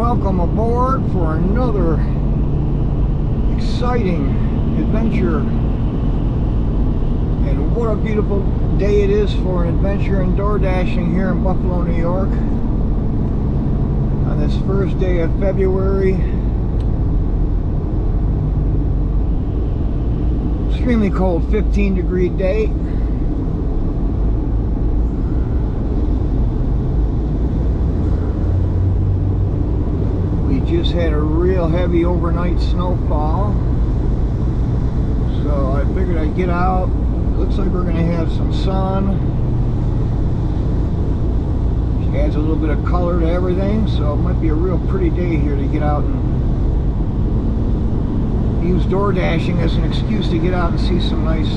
welcome aboard for another exciting adventure. And what a beautiful day it is for an adventure in door dashing here in Buffalo, New York. On this first day of February. Extremely cold, 15-degree day. Just had a real heavy overnight snowfall, so I figured I'd get out. Looks like we're going to have some sun, which adds a little bit of color to everything, so it might be a real pretty day here to get out and use door dashing as an excuse to get out and see some nice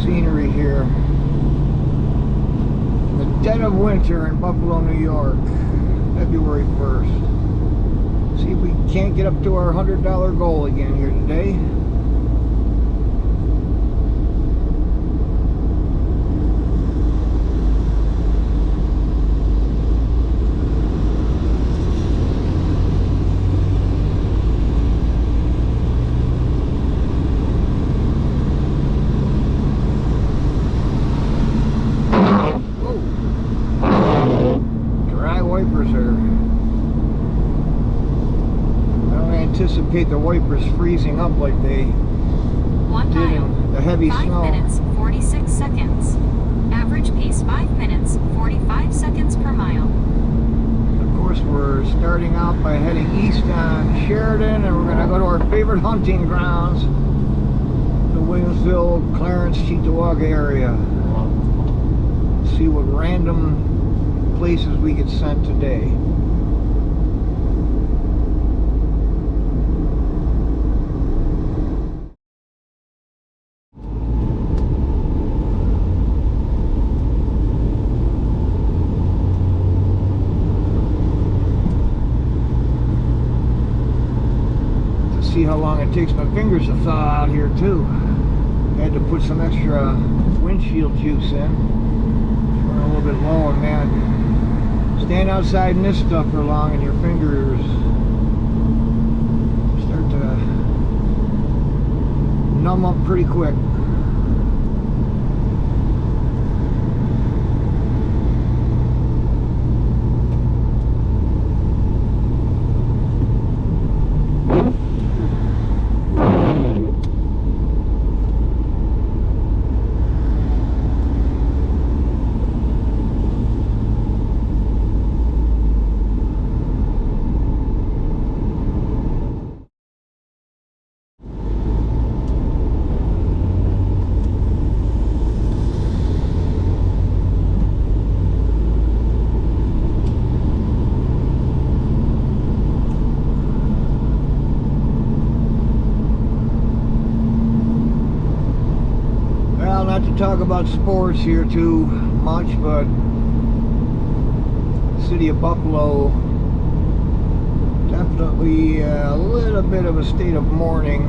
scenery here in the dead of winter in Buffalo, New York. February 1st. See if we can't get up to our $100 goal again here today. Anticipate the wipers freezing up like they did in the heavy snow. 5 minutes, 46 seconds. Average pace 5 minutes, 45 seconds per mile. Of course, we're starting out by heading east on Sheridan, and we're going to go to our favorite hunting grounds, the Williamsville, Clarence, Cheektowaga area. See what random places we get sent today. See how long it takes my fingers to thaw out here too. Had to put some extra windshield juice in. Running a little bit low, and man, stand outside in this stuff for long and your fingers start to numb up pretty quick. Not to talk about sports here too much, but the city of Buffalo definitely a little bit of a state of mourning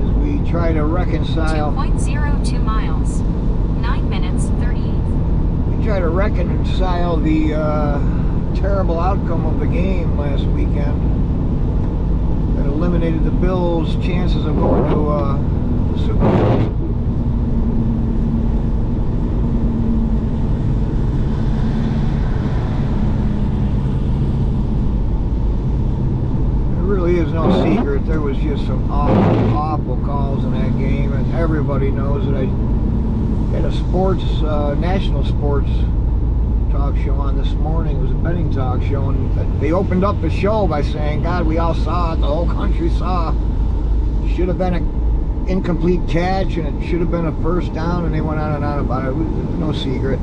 as we try to reconcile 2.02 miles, 9 minutes 38. We try to reconcile the terrible outcome of the game last weekend that eliminated the Bills' chances of going to the Super Bowl. Really is no secret. There was just some awful calls in that game, and everybody knows that I had a sports, national sports talk show on this morning. It was a betting talk show, and they opened up the show by saying, God, we all saw it, the whole country saw. Should have been an incomplete catch, and it should have been a first down, and they went on and on about it. It was no secret.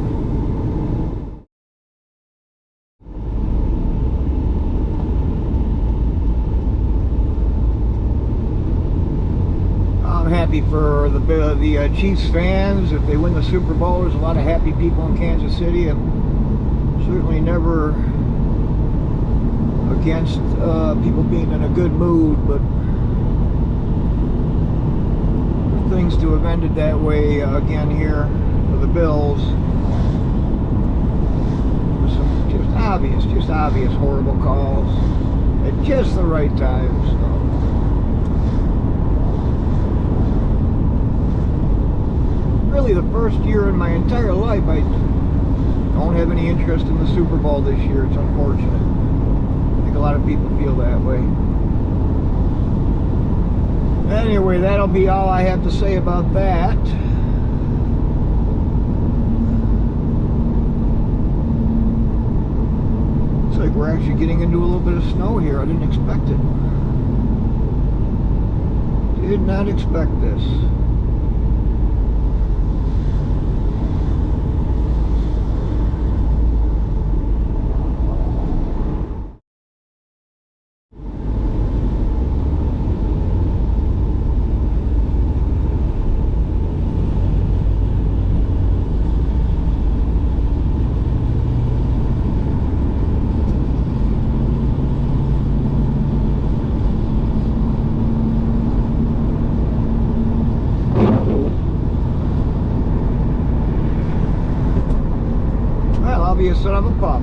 Happy for the Chiefs fans. If they win the Super Bowl, there's a lot of happy people in Kansas City. I'm certainly never against people being in a good mood, but things to have ended that way again here for the Bills. Some just just obvious horrible calls at just the right time. So really, the first year in my entire life, I don't have any interest in the Super Bowl this year. It's unfortunate. I think a lot of people feel that way. Anyway, that'll be all I have to say about that. Looks like we're actually getting into a little bit of snow here. I didn't expect it. Did not expect this. Be a son of a pup.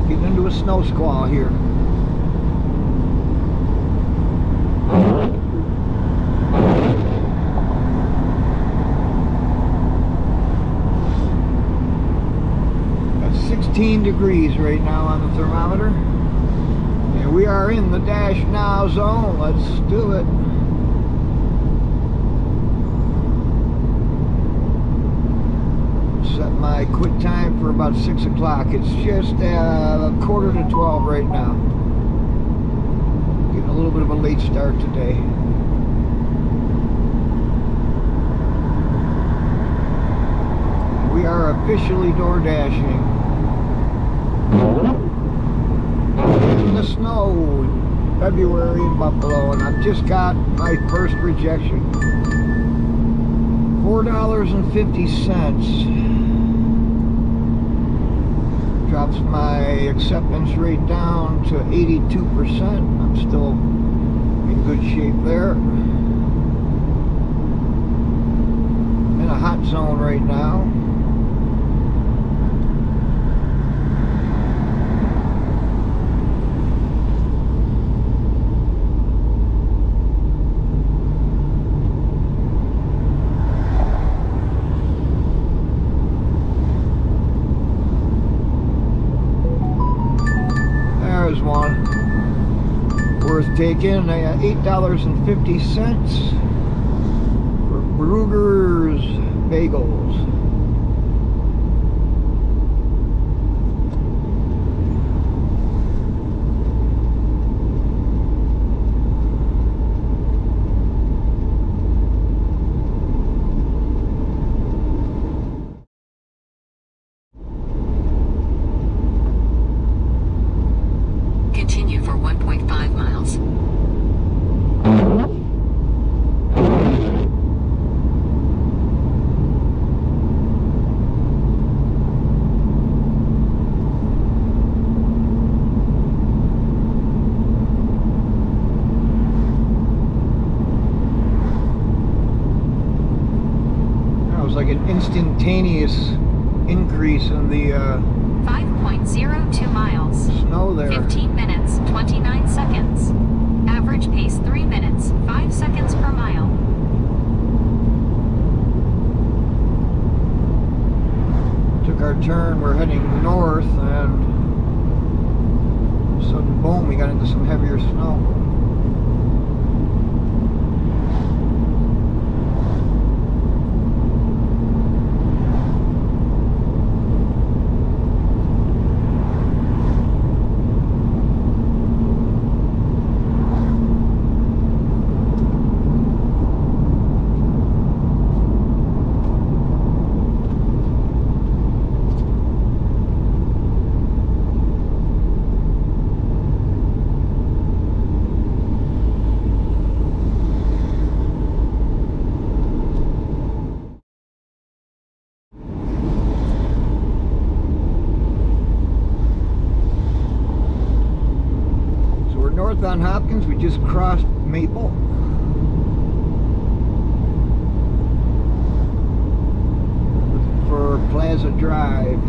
Getting into a snow squall here. That's 16 degrees right now on the thermometer. And we are in the dash now zone. Let's do it. Set my quit time for about 6 o'clock. It's just a quarter to 12 right now. Getting a little bit of a late start today. We are officially door dashing. In the snow in February in Buffalo, and I've just got my first rejection. $4.50. Drops my acceptance rate down to 82%. I'm still in good shape there. In a hot zone right now. One worth taking. $8.50 for Brugger's bagels. Like an instantaneous increase in the 5.02 miles. Snow there. 15 minutes, 29 seconds. Average pace 3 minutes, 5 seconds per mile. Took our turn, we're heading north, and sudden boom, we got into some heavier snow. On Hopkins, we just crossed Maple. For Plaza Drive.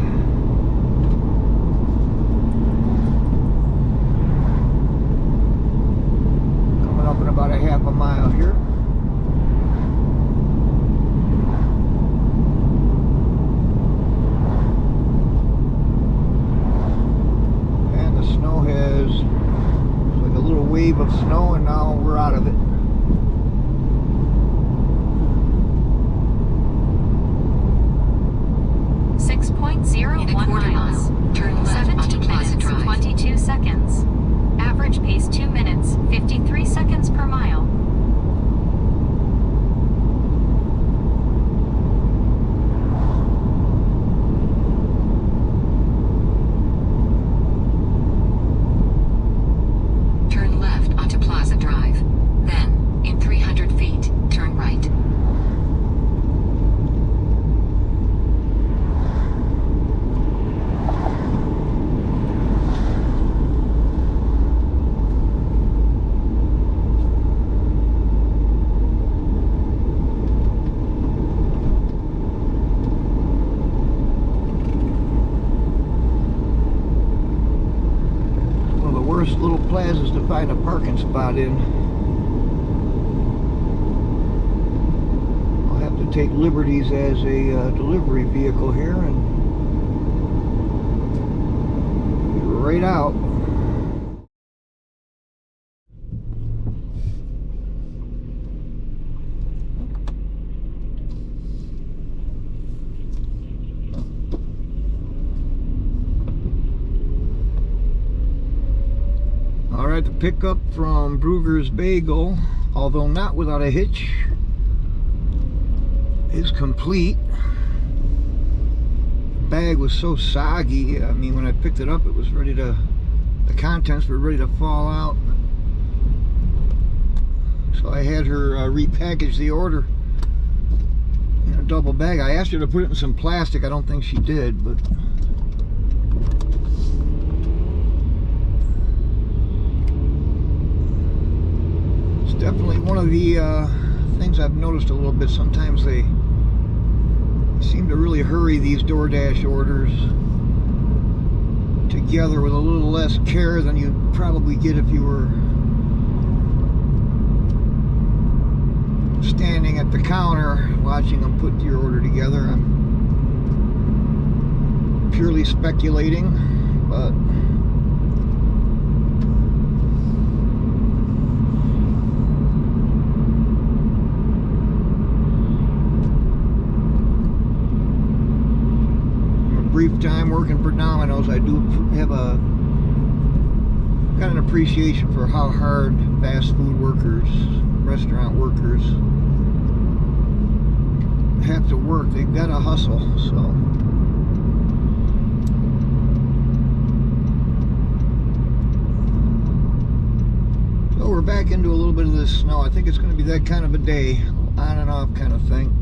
plazas to find a parking spot in. I'll have to take liberties as a delivery vehicle here and be right out. Alright, the pickup from Brugger's Bagel, although not without a hitch, is complete. The bag was so soggy, I mean, when I picked it up, it was ready to, the contents were ready to fall out. So I had her repackage the order in a double bag. I asked her to put it in some plastic. I don't think she did, but definitely one of the things I've noticed a little bit. Sometimes they seem to really hurry these DoorDash orders together with a little less care than you'd probably get if you were standing at the counter watching them put your order together. I'm purely speculating, but brief time working for Domino's, I do have a got an appreciation for how hard fast food workers, restaurant workers have to work. They've got to hustle. So we're back into a little bit of this snow. I think it's going to be that kind of a day, on and off kind of thing.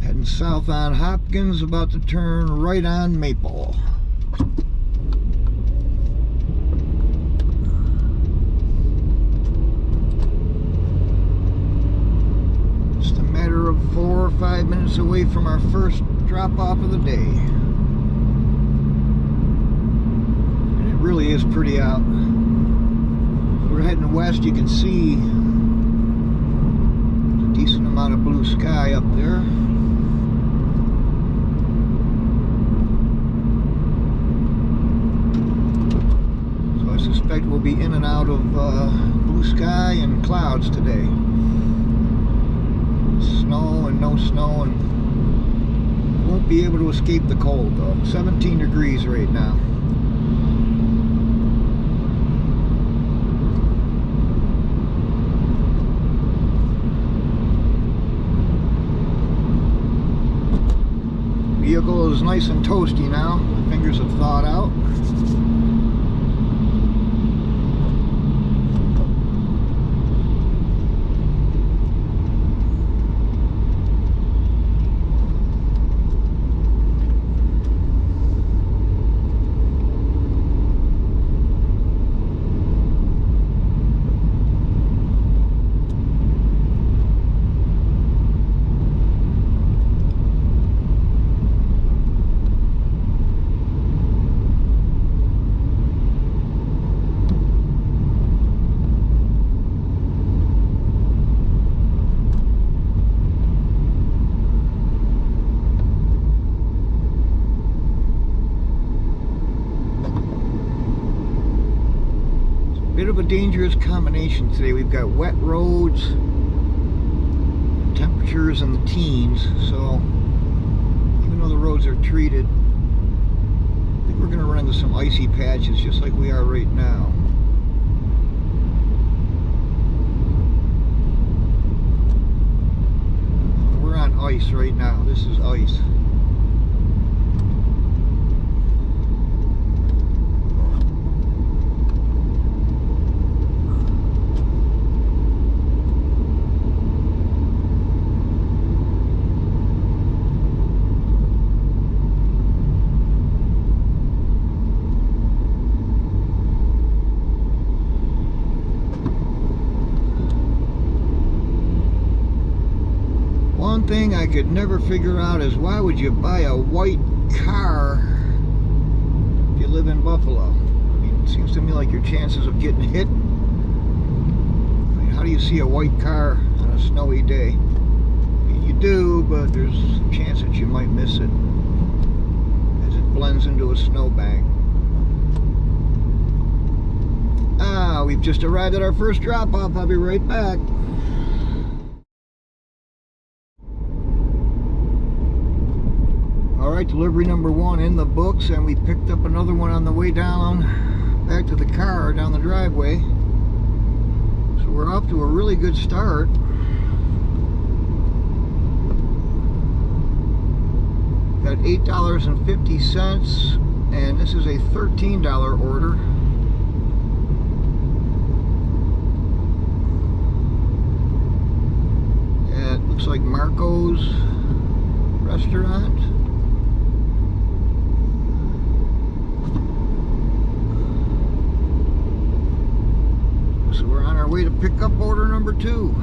Heading south on Hopkins, about to turn right on Maple. Just a matter of 4 or 5 minutes away from our first drop off of the day. And it really is pretty out. We're heading west. You can see a decent amount of blue sky up there. We'll be in and out of blue sky and clouds today. Snow and no snow, and won't be able to escape the cold though. 17 degrees right now. Vehicle is nice and toasty now. My fingers have thawed out. Bit of a dangerous combination today. We've got wet roads, temperatures in the teens, so even though the roads are treated, I think we're going to run into some icy patches just like we are right now. We're on ice right now. This is ice. One thing I could never figure out is why would you buy a white car if you live in Buffalo? I mean, It seems to me like your chances of getting hit. I mean, how do you see a white car on a snowy day? I mean, you do, but there's a chance that you might miss it as it blends into a snowbank. We've just arrived at our first drop-off. I'll be right back. Alright, delivery number 1 in the books, and we picked up another one on the way down, back to the car, down the driveway. So we're off to a really good start. Got $8.50, and this is a $13 order. It looks like Marco's restaurant. So we're on our way to pick up order number 2.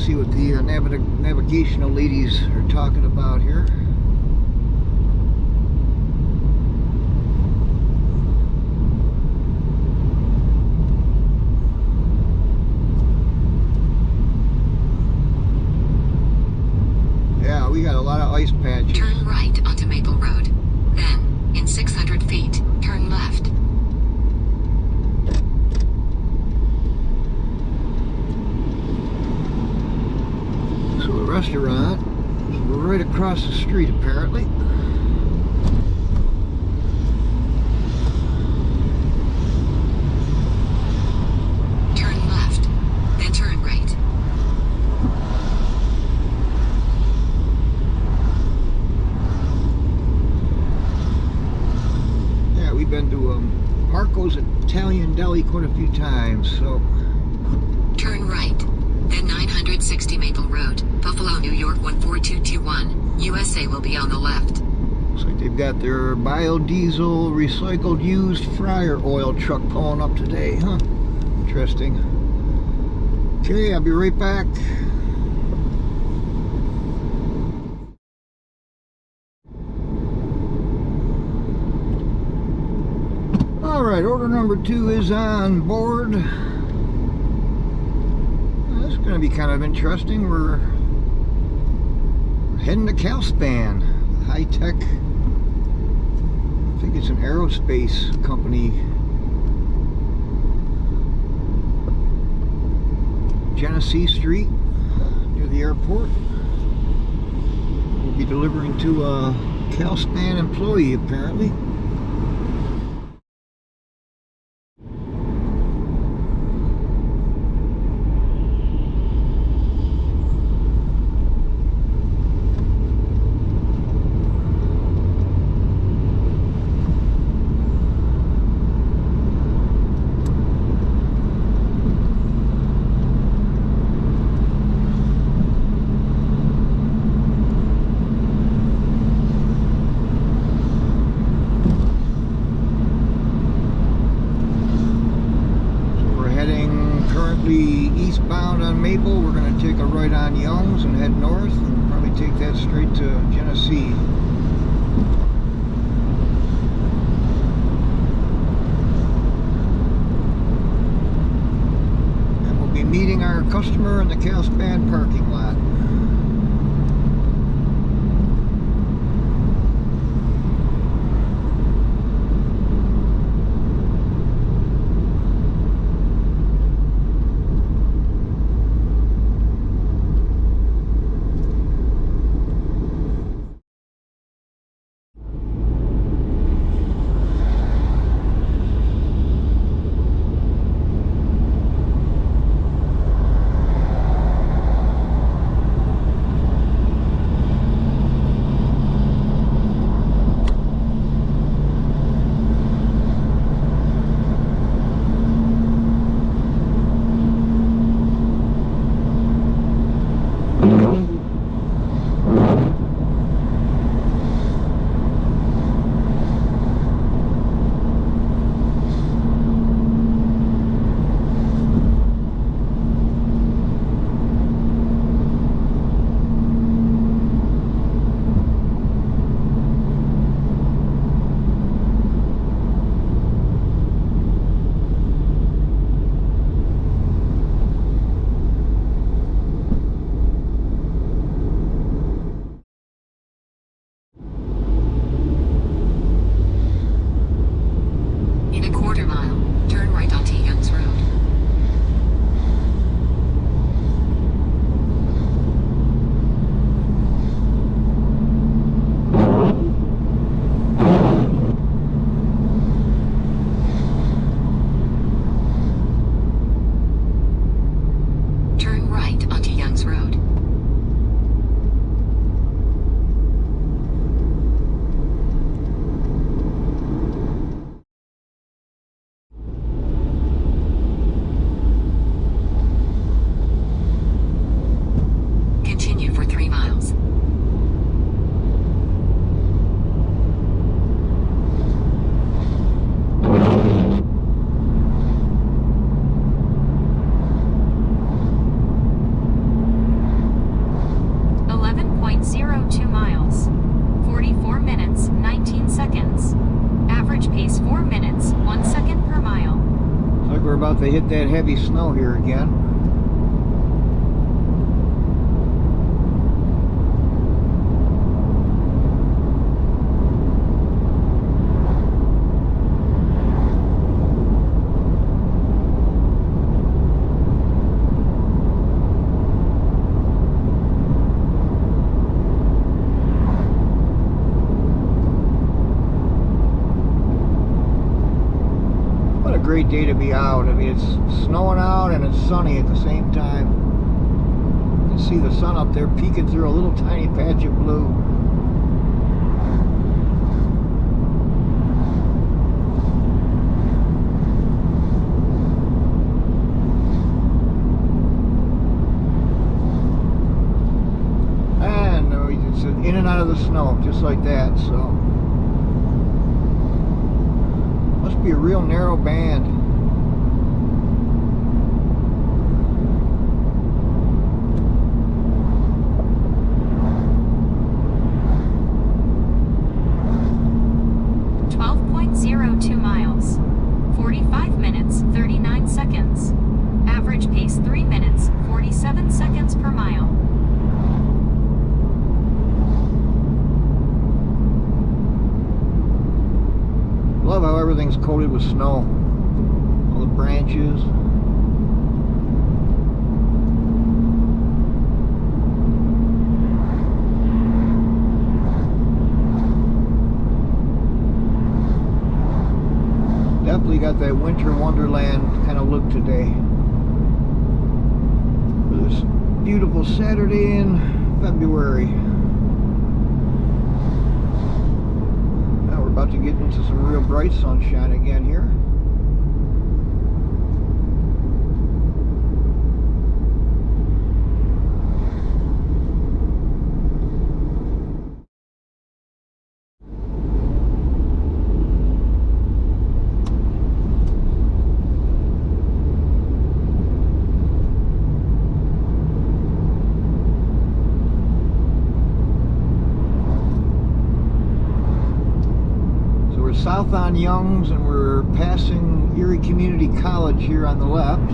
See what the navigational ladies are talking about here. Yeah, we got a lot of ice patches. Turn right onto Maple Road. Then, in 600 feet, turn left. Restaurant right across the street, apparently. Turn left, then turn right. Yeah, we've been to Marco's Italian Deli quite a few times, so. Turn right, then 960 Maple Road, Buffalo, New York 14221. USA will be on the left. Looks like they've got their biodiesel recycled used fryer oil truck pulling up today, huh? Interesting. Okay, I'll be right back. Alright, order number 2 is on board. This is going to be kind of interesting. We're heading to Calspan, high-tech, I think it's an aerospace company. Genesee Street, near the airport. We'll be delivering to a Calspan employee, apparently. Eastbound on Maple. We're going to take a right on Young's and head north and probably take that straight to Genesee. And we'll be meeting our customer in the Calspan parking lot. to hit that heavy snow here again. Great day to be out. I mean, it's snowing out and it's sunny at the same time. You can see the sun up there peeking through a little tiny patch of blue. And it's in and out of the snow just like that, so must be a real narrow band. Miles, 45 minutes, 39 seconds. Average pace 3 minutes, 47 seconds per mile. Love how everything's coated with snow. All the branches. Definitely got that winter wonderland kind of look today. For this beautiful Saturday in February. Now we're about to get into some real bright sunshine again here. South on Youngs, and we're passing Erie Community College here on the left.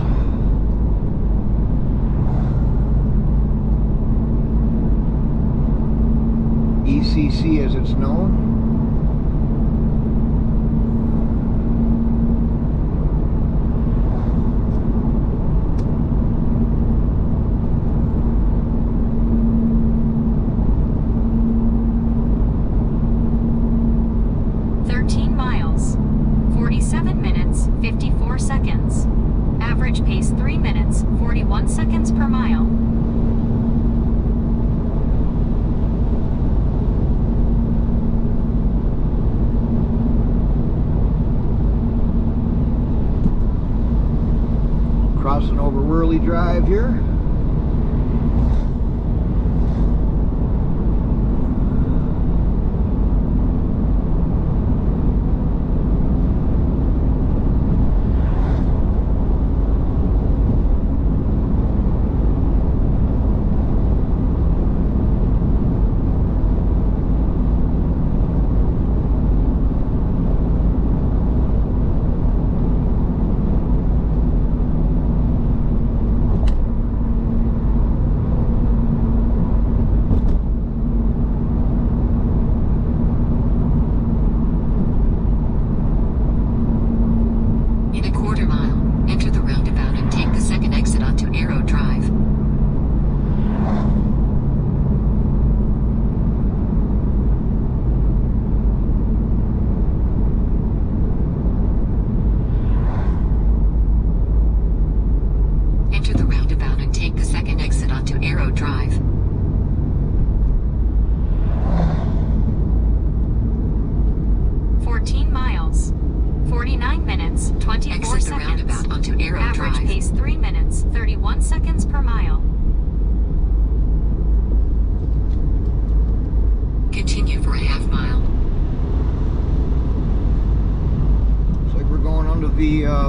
ECC as it's known. Seconds. Average pace 3 minutes, 41 seconds per mile. Crossing over Whirly Drive here.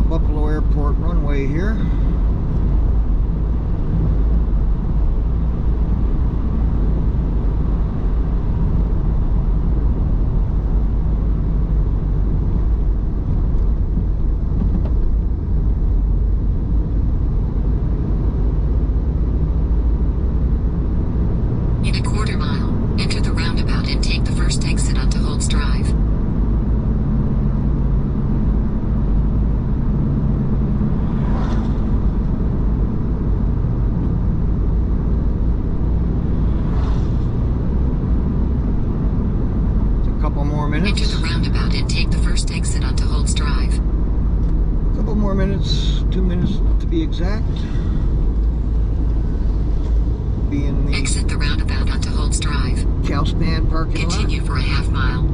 Buffalo Airport runway here. exact. Be in the Exit the roundabout onto Holtz Drive. Calspan parking lot. Continue for a half mile.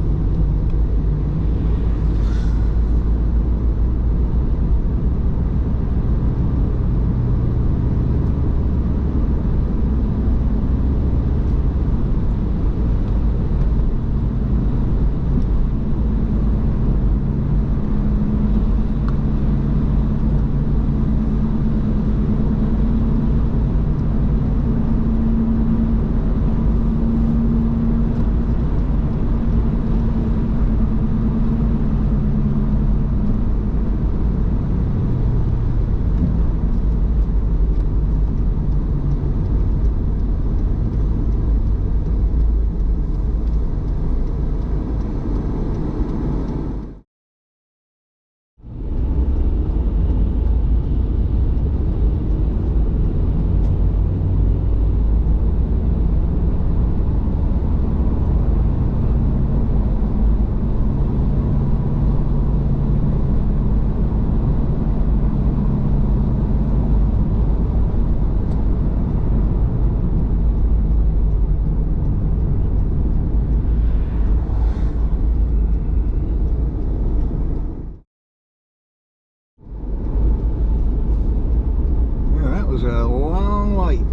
A long light.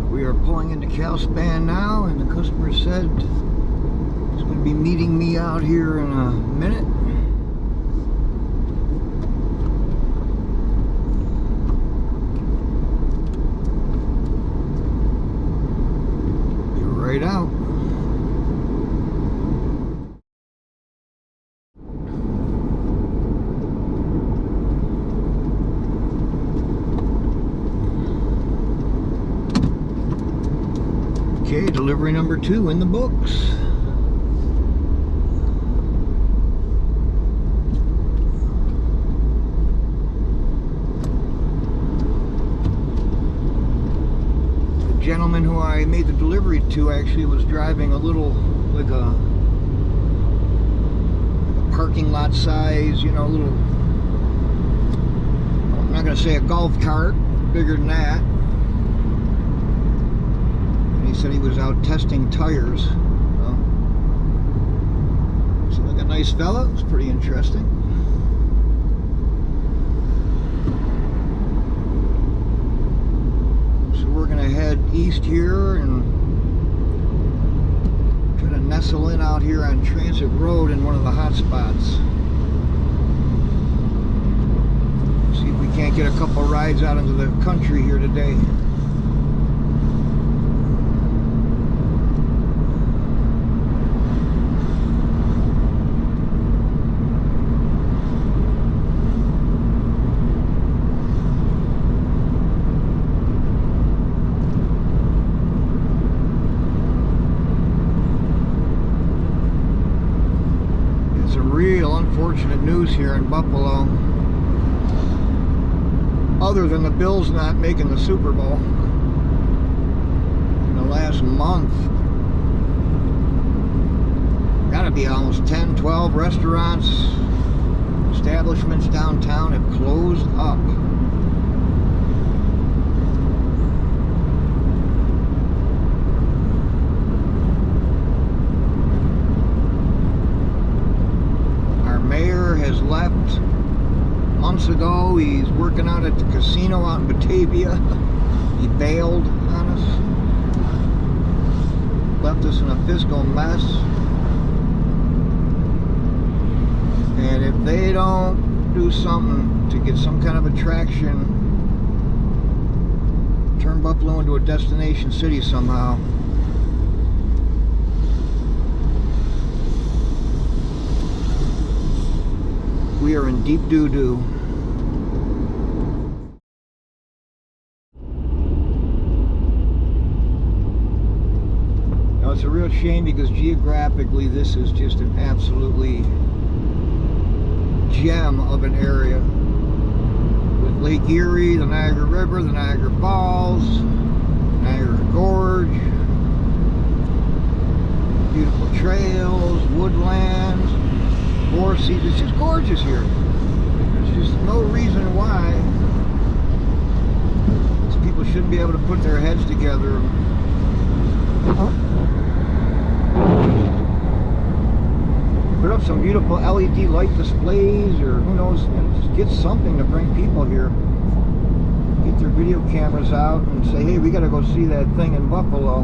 We are pulling into Calspan now, and the customer said he's going to be meeting me out here in a minute. Be right out. Okay, delivery number 2 in the books. The gentleman who I made the delivery to actually was driving a little, like a parking lot size, you know, little, I'm not going to say a golf cart, bigger than that. He said he was out testing tires. Seemed like a nice fella. It was pretty interesting. So we're gonna head east here and try to nestle in out here on Transit Road in one of the hotspots. See if we can't get a couple rides out into the country here today. Real unfortunate news here in Buffalo, other than the Bills not making the Super Bowl. In the last month, gotta be almost 10, 12 restaurants, establishments downtown have closed up. Has left months ago. He's working out at the casino out in Batavia. He bailed on us, left us in a fiscal mess, and if they don't do something to get some kind of attraction, turn Buffalo into a destination city somehow, we are in deep doo-doo. Now it's a real shame because geographically this is just an absolutely gem of an area. With Lake Erie, the Niagara River, the Niagara Falls, Niagara Gorge, beautiful trails, woodlands, four seasons. It's just gorgeous here. It's There's no reason why these people shouldn't be able to put their heads together. Put up some beautiful LED light displays, or who knows, just get something to bring people here. Get their video cameras out and say, hey, we gotta go see that thing in Buffalo.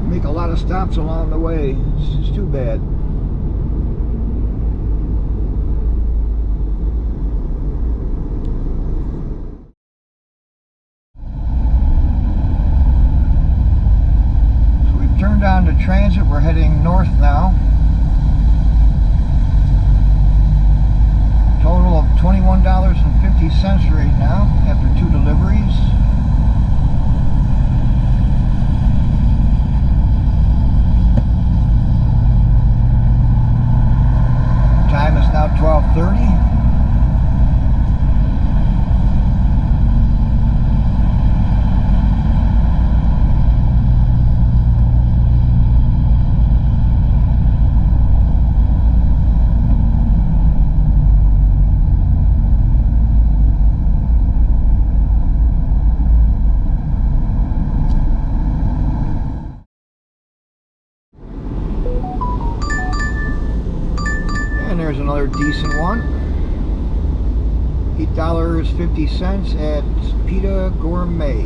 Make a lot of stops along the way. It's just too bad. So we've turned on to transit. We're heading north now. Total of $21.50 right now after 2 deliveries. Time is now 12:30. There's another decent one. $8.50 at Pita Gourmet.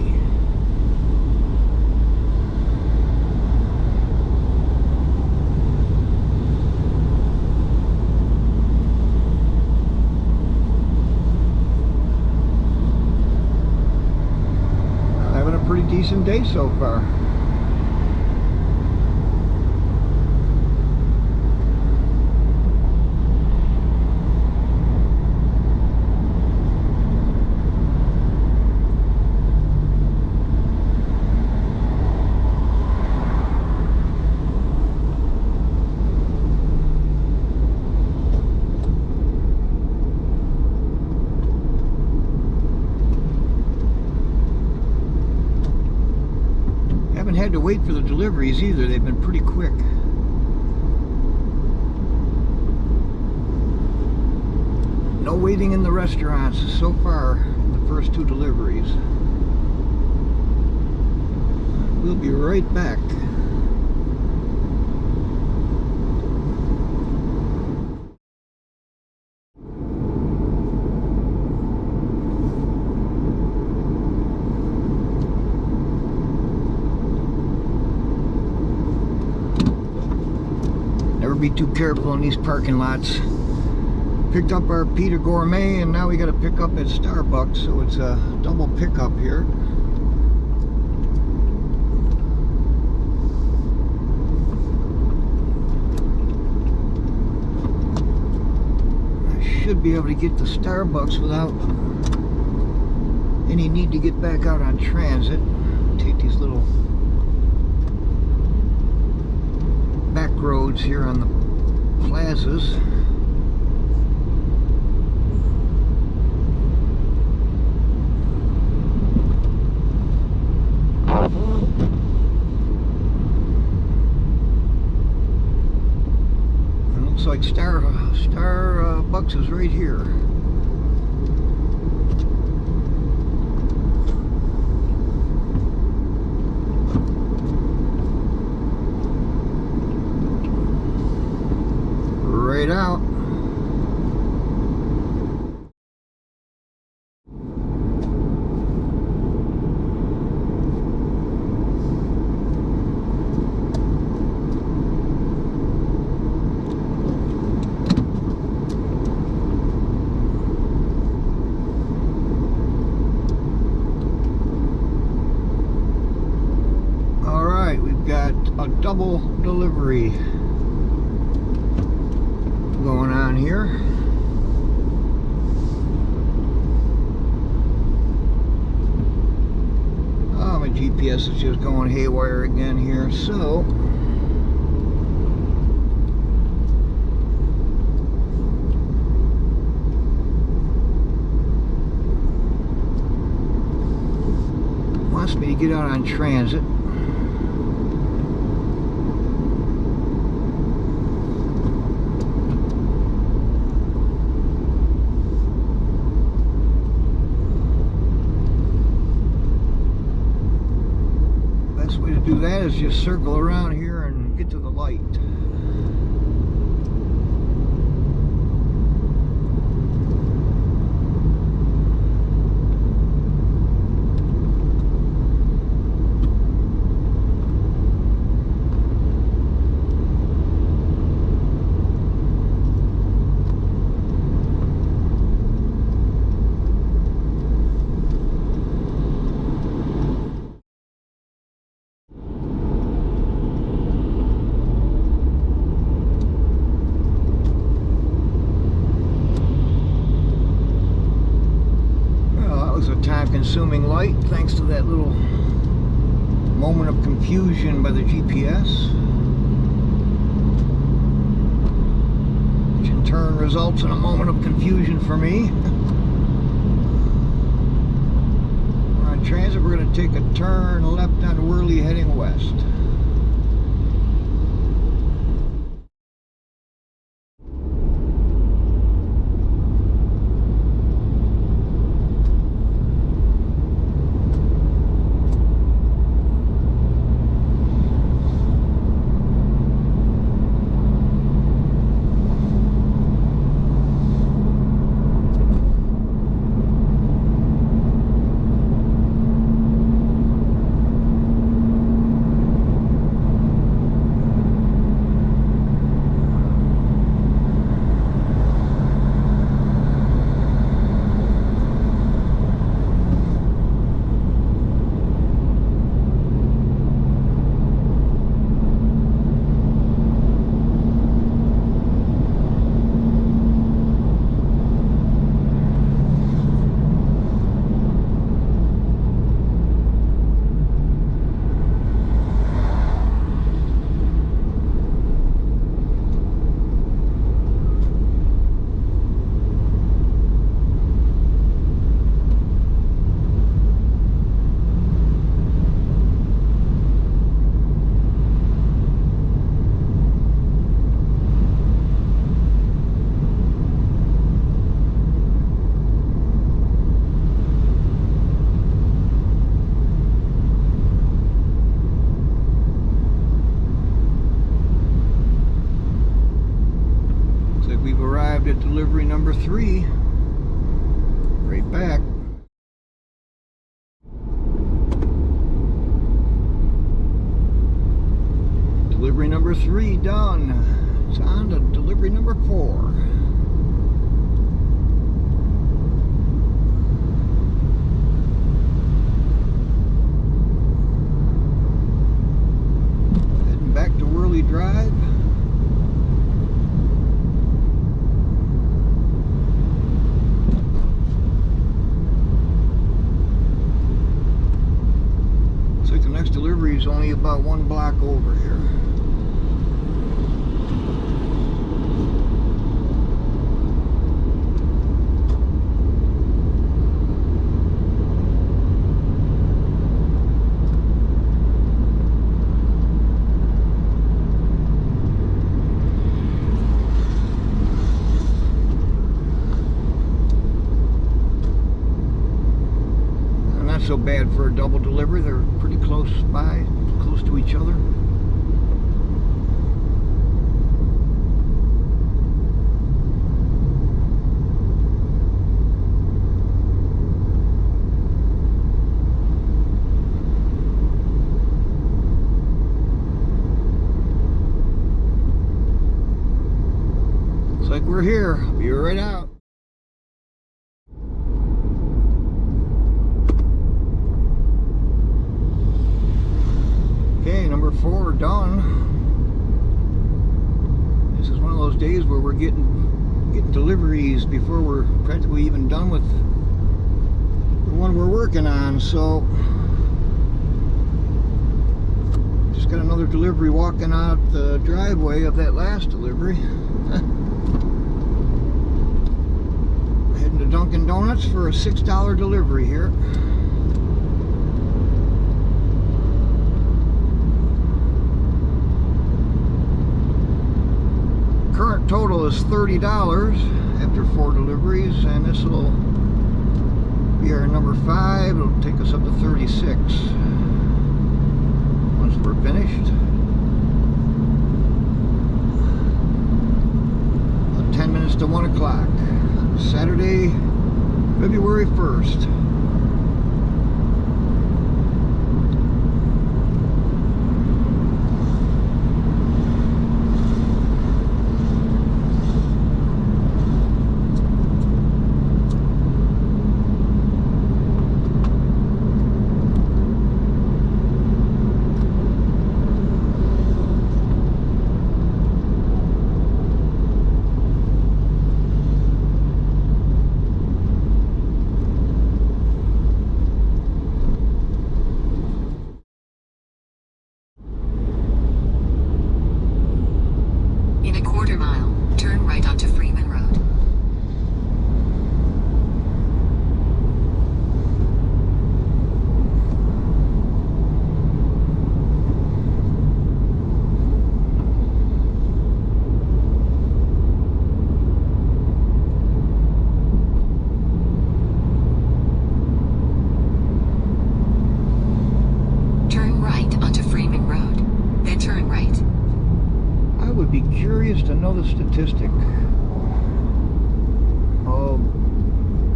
Having a pretty decent day so far. Haven't had to wait for the deliveries either. They've been pretty quick. No waiting in the restaurants so far in the first 2 deliveries. We'll be right back. Never be too careful in these parking lots. Picked up our Pita Gourmet, and now we got to pick up at Starbucks, so it's a double pickup here. I should be able to get to Starbucks without any need to get back out on transit. Take these little back roads here on the plazas. It looks like Starbucks is right here. Right out. A double delivery going on here. Oh, my GPS is just going haywire again here, so wants me to get out on transit. do that is just circle around here and get to the light. Time-consuming light, thanks to that little moment of confusion by the GPS, which in turn results in a moment of confusion for me. We're on transit. We're going to take a turn left on Worley heading west. At delivery number 3, right back. Delivery number 3 done. It's on to delivery number 4. Heading back to Worley Drive. Delivery is only about 1 block over here. Not so bad for a double delivery. They're pretty close by, close to each other. Looks like we're here. Be right out. Okay, number 4 done. This is one of those days where we're getting deliveries before we're practically even done with the one we're working on. So just got another delivery walking out the driveway of that last delivery. Heading to Dunkin' Donuts for a $6 delivery here. Current total is $30 after 4 deliveries, and this will be our number 5. It'll take us up to 36 once we're finished. About 10 minutes to 1 o'clock. Saturday, February 1st. In a quarter mile, turn right onto Freeman Road. Turn right onto Freeman Road, then turn right. I would be curious to know the statistic of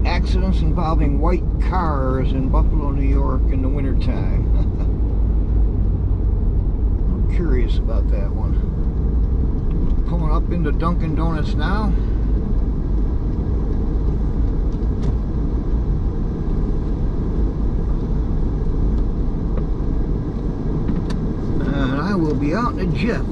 accidents involving white cars in Buffalo, New York in the wintertime. I'm curious about that one. Pulling up into Dunkin' Donuts now. And I will be out in a jiff.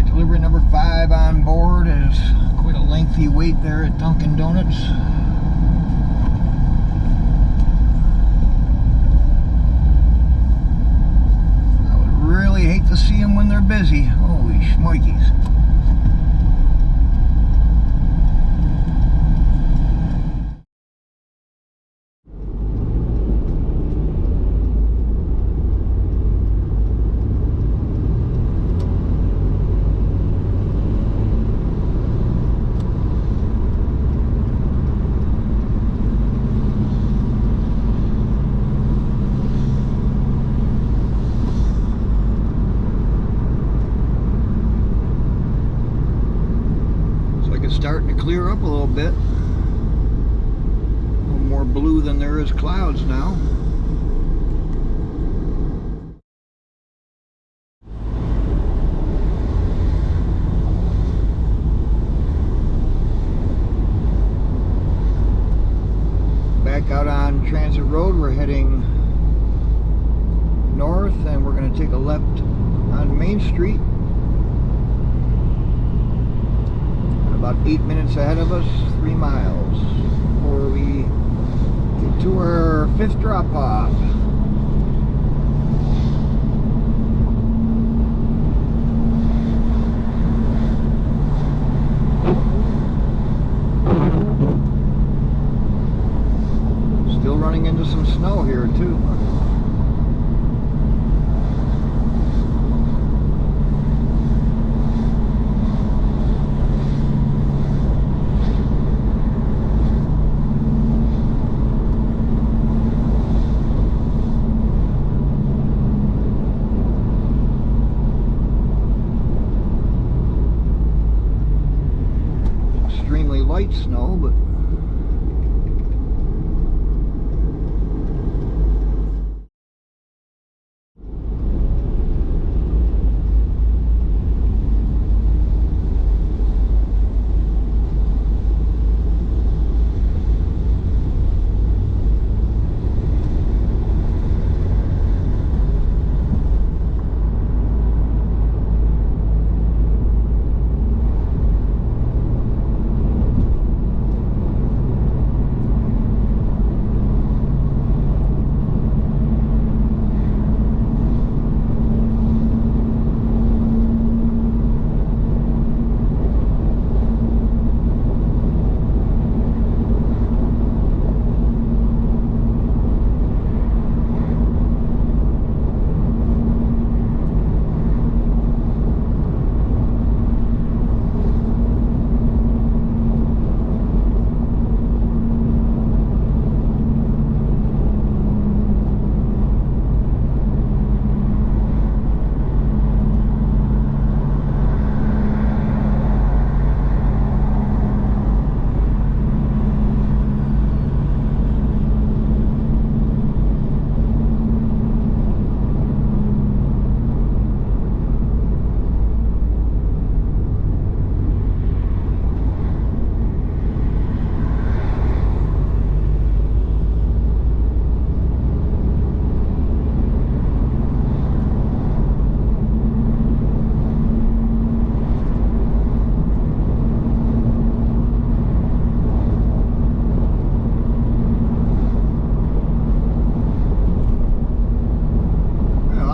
Delivery number 5 on board. Is quite a lengthy wait there at Dunkin' Donuts. I would really hate to see them when they're busy. Holy schmoikies. Starting to clear up a little bit. A little more blue than there is clouds now. Back out on Transit Road, we're heading north and we're going to take a left on Main Street. About 8 minutes ahead of us, 3 miles before we get to our 5th drop off. Still running into some snow here too. Extremely light snow, but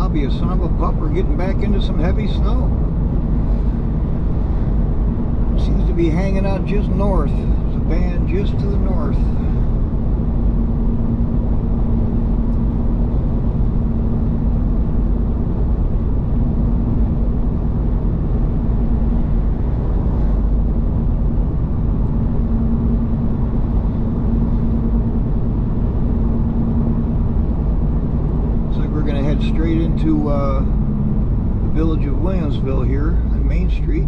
I'll be a son of a pup or getting back into some heavy snow. Seems to be hanging out just north. There's a band just to the north. Straight into the village of Williamsville here on Main Street.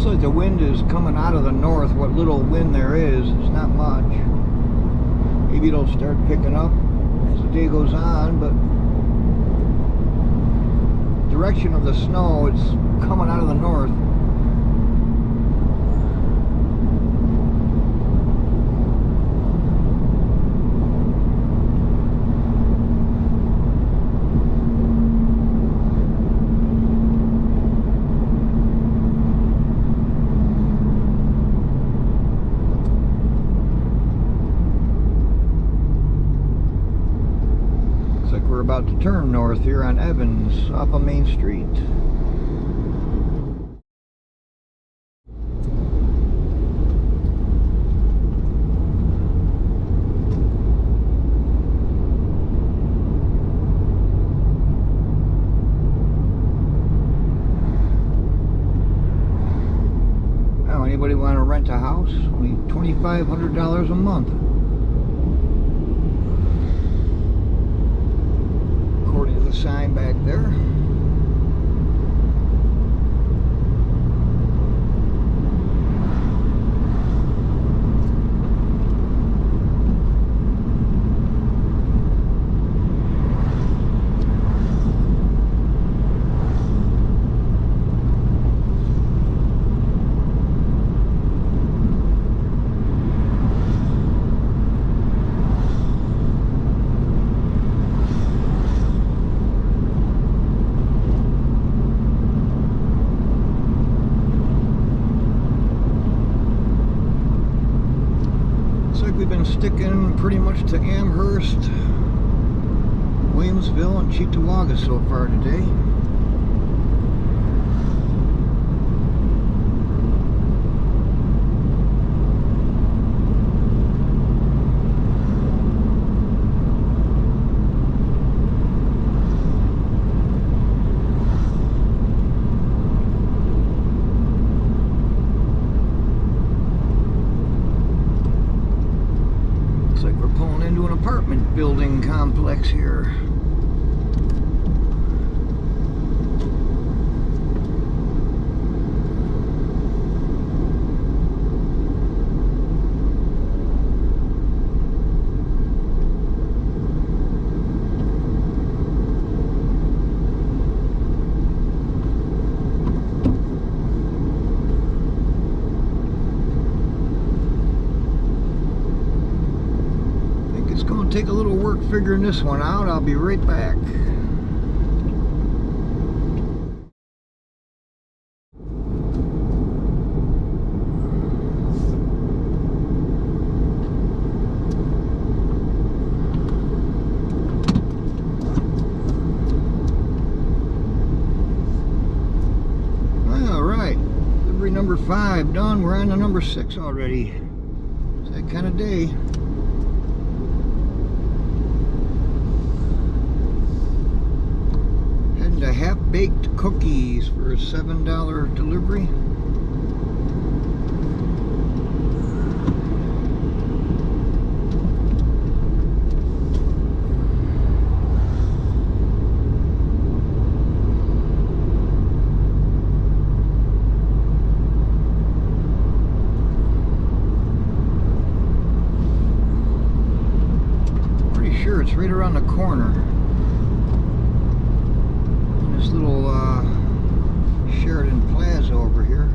Like the wind is coming out of the north. What little wind there is, it's not much. Maybe it'll start picking up as the day goes on, but direction of the snow, it's coming out of the north. We're about to turn north here on Evans off of Main Street. Now, anybody want to rent a house? Only $2,500 a month. According to the sign back there. We've been sticking pretty much to Amherst, Williamsville, and Cheektowaga so far today. Into an apartment building complex here. Take a little work figuring this one out. I'll be right back. All right, delivery number 5 done. We're on to number 6 already. It's that kind of day. To half-baked cookies for a $7 delivery. sure. It's right around the corner. In this little Sheridan Plaza over here.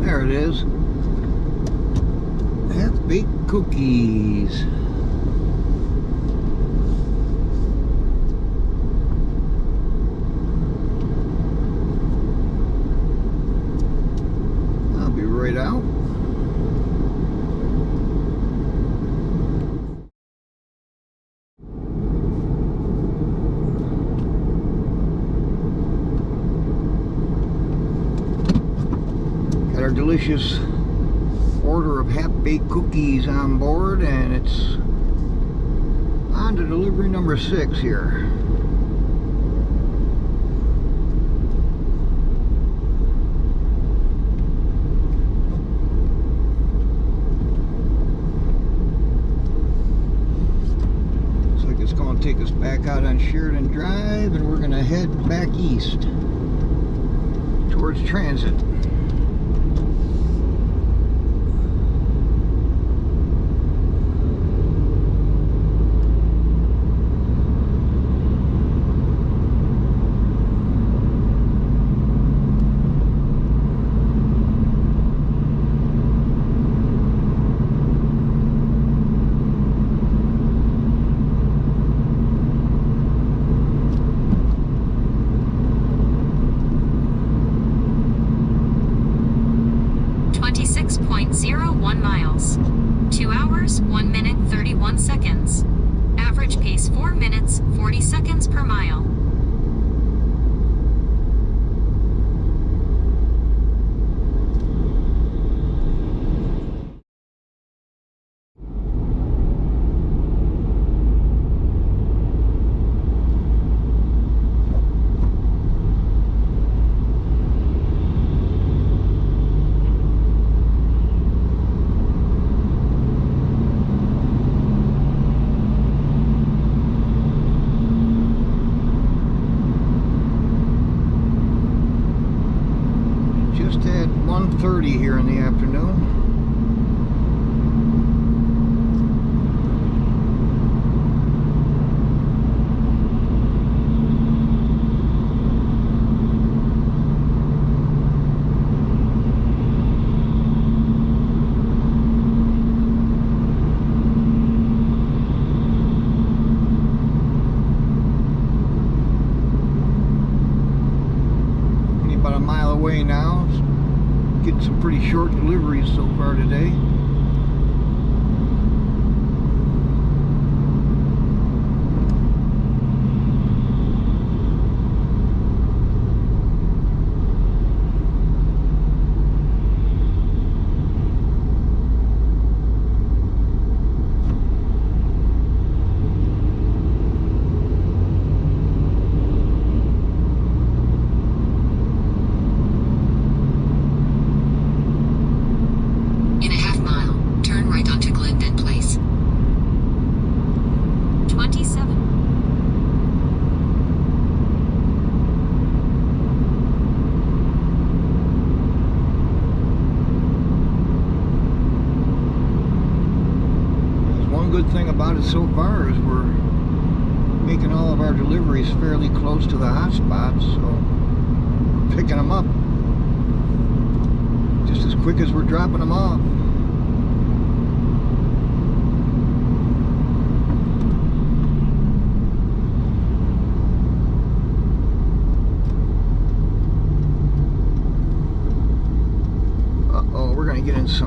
There it is. Half-baked cookies. I'll be right out. Got our delicious order of half-baked cookies on board, and it's on to delivery number 6 here. Looks like it's going to take us back out on Sheridan Drive, and we're going to head back east towards Transit. Miles. 2 hours, 1 minute, 31 seconds. Average pace 4 minutes, 40 seconds per mile. Just at 1:30 here in the afternoon. Only about a mile away now. Getting some pretty short deliveries so far today. Good thing about it so far is we're making all of our deliveries fairly close to the hotspots, so we're picking them up just as quick as we're dropping them off.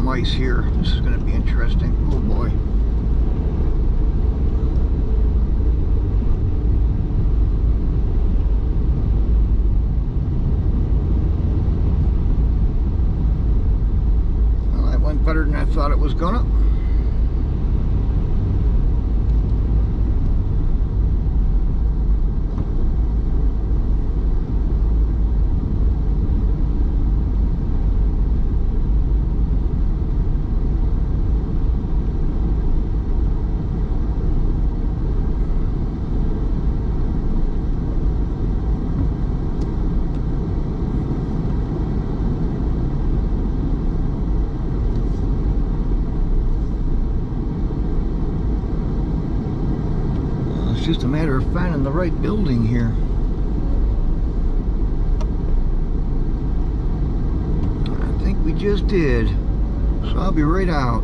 some ice here. This is going to be interesting. Oh boy. Well, that went better than I thought it was gonna. It's just a matter of finding the right building here. I think we just did. So I'll be right out.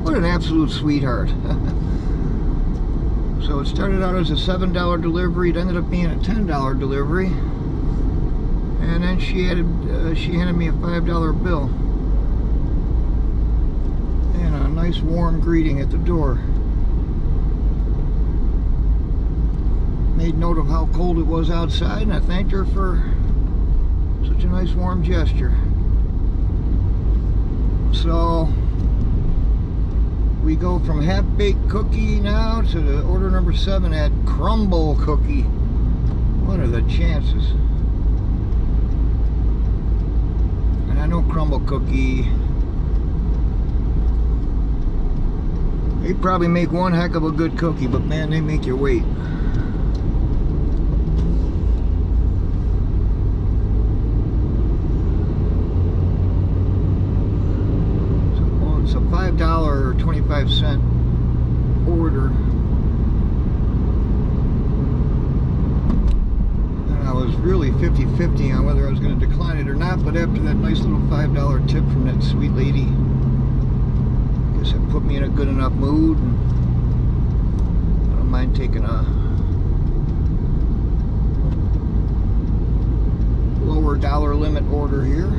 What an absolute sweetheart. So it started out as a $7 delivery. It ended up being a $10 delivery, and then she handed me a $5 bill and a nice warm greeting at the door. Made note of how cold it was outside, and I thanked her for such a nice warm gesture. So we go from half-baked cookie now to the order number 7 at crumble cookie. What are the chances? And I know crumble cookie, they probably make one heck of a good cookie, but man, they make you wait. It's a $5.25 order, and I was really 50-50 on whether I was going to decline it or not, but after that nice little $5 tip from that sweet lady, I guess it put me in a good enough mood, and I don't mind taking a lower dollar limit order here.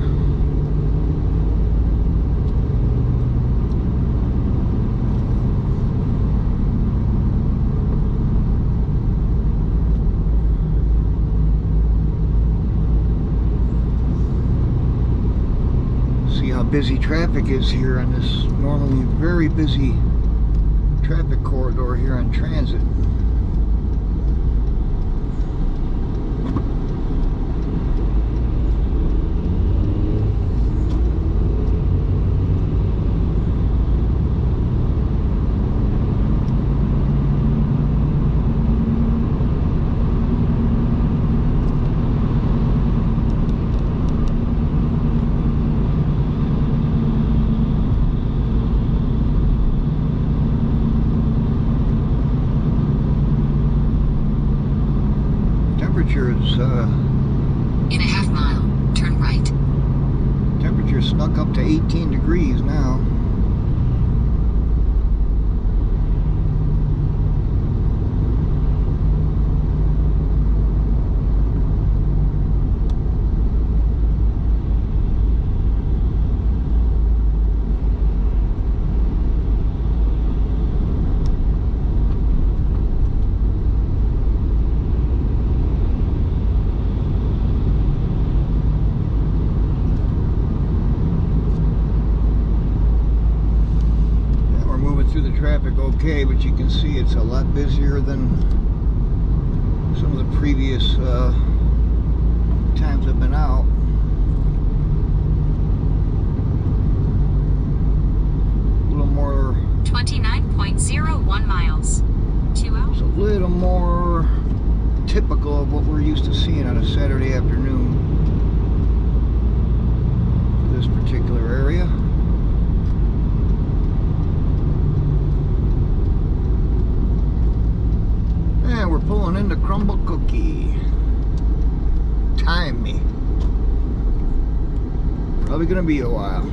Busy traffic is here on this normally very busy traffic corridor here on Transit. In a half mile, turn right. Temperature snuck up to 18 degrees now. Traffic okay, but you can see it's a lot busier than some of the previous times I've been out. A little more 29.01 miles. 2 hours. It's a little more typical of what we're used to seeing on a Saturday afternoon for this particular area. And we're pulling into Crumble Cookie. Time me. Probably gonna be a while.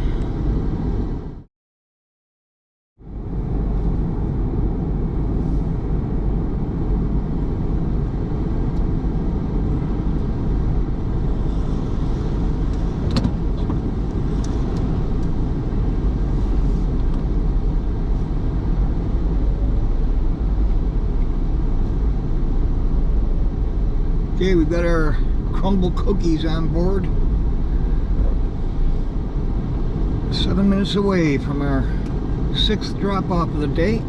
Okay, we've got our crumble cookies on board. 7 minutes away from our 6th drop off of the day.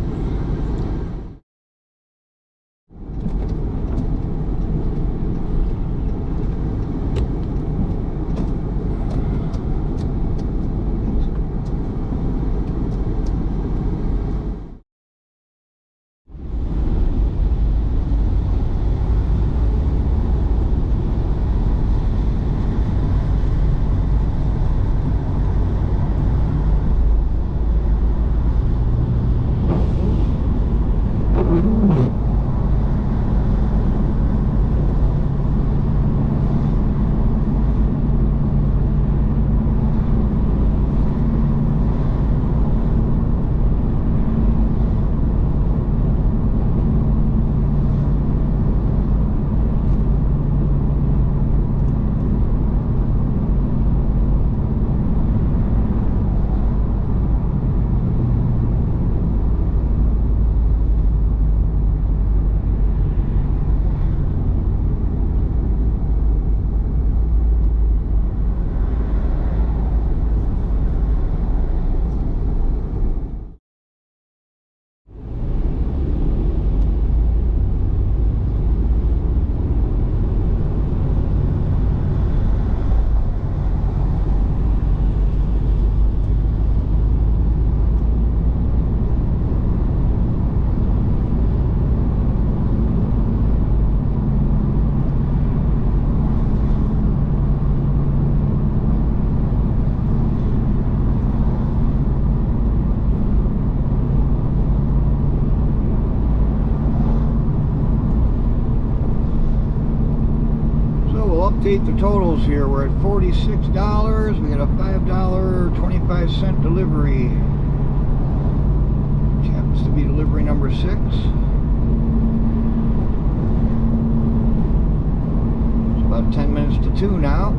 Update the totals here. We're at $46. We got a $5.25 delivery, which happens to be delivery number 6. It's about 10 minutes to 2 now.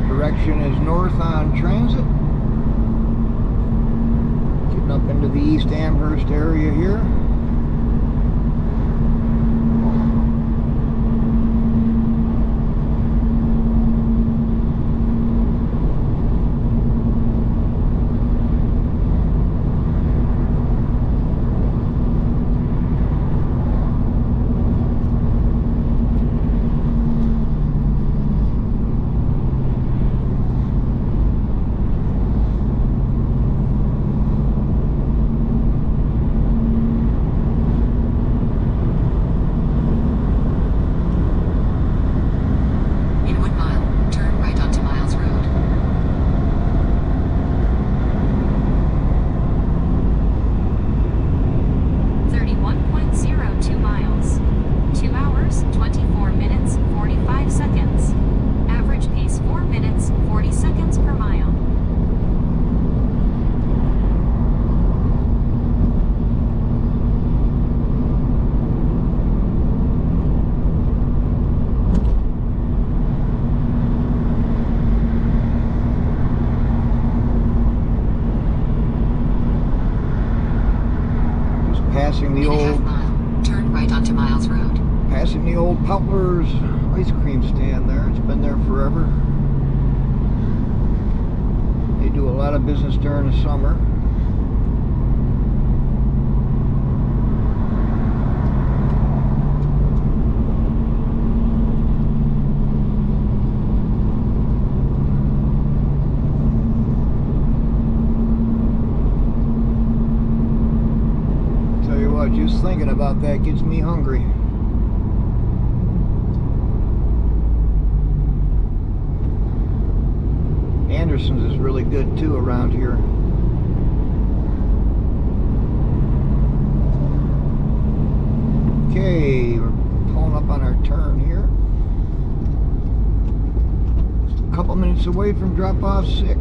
Direction is north on Transit. Getting up into the East Amherst area here. Passing the old turn right onto Miles Road. Passing the old Poutler's ice cream stand there. It's been there forever. They do a lot of business during the summer. Just thinking about that gets me hungry. Anderson's is really good too around here. Okay, we're pulling up on our turn here. A couple minutes away from drop off 6.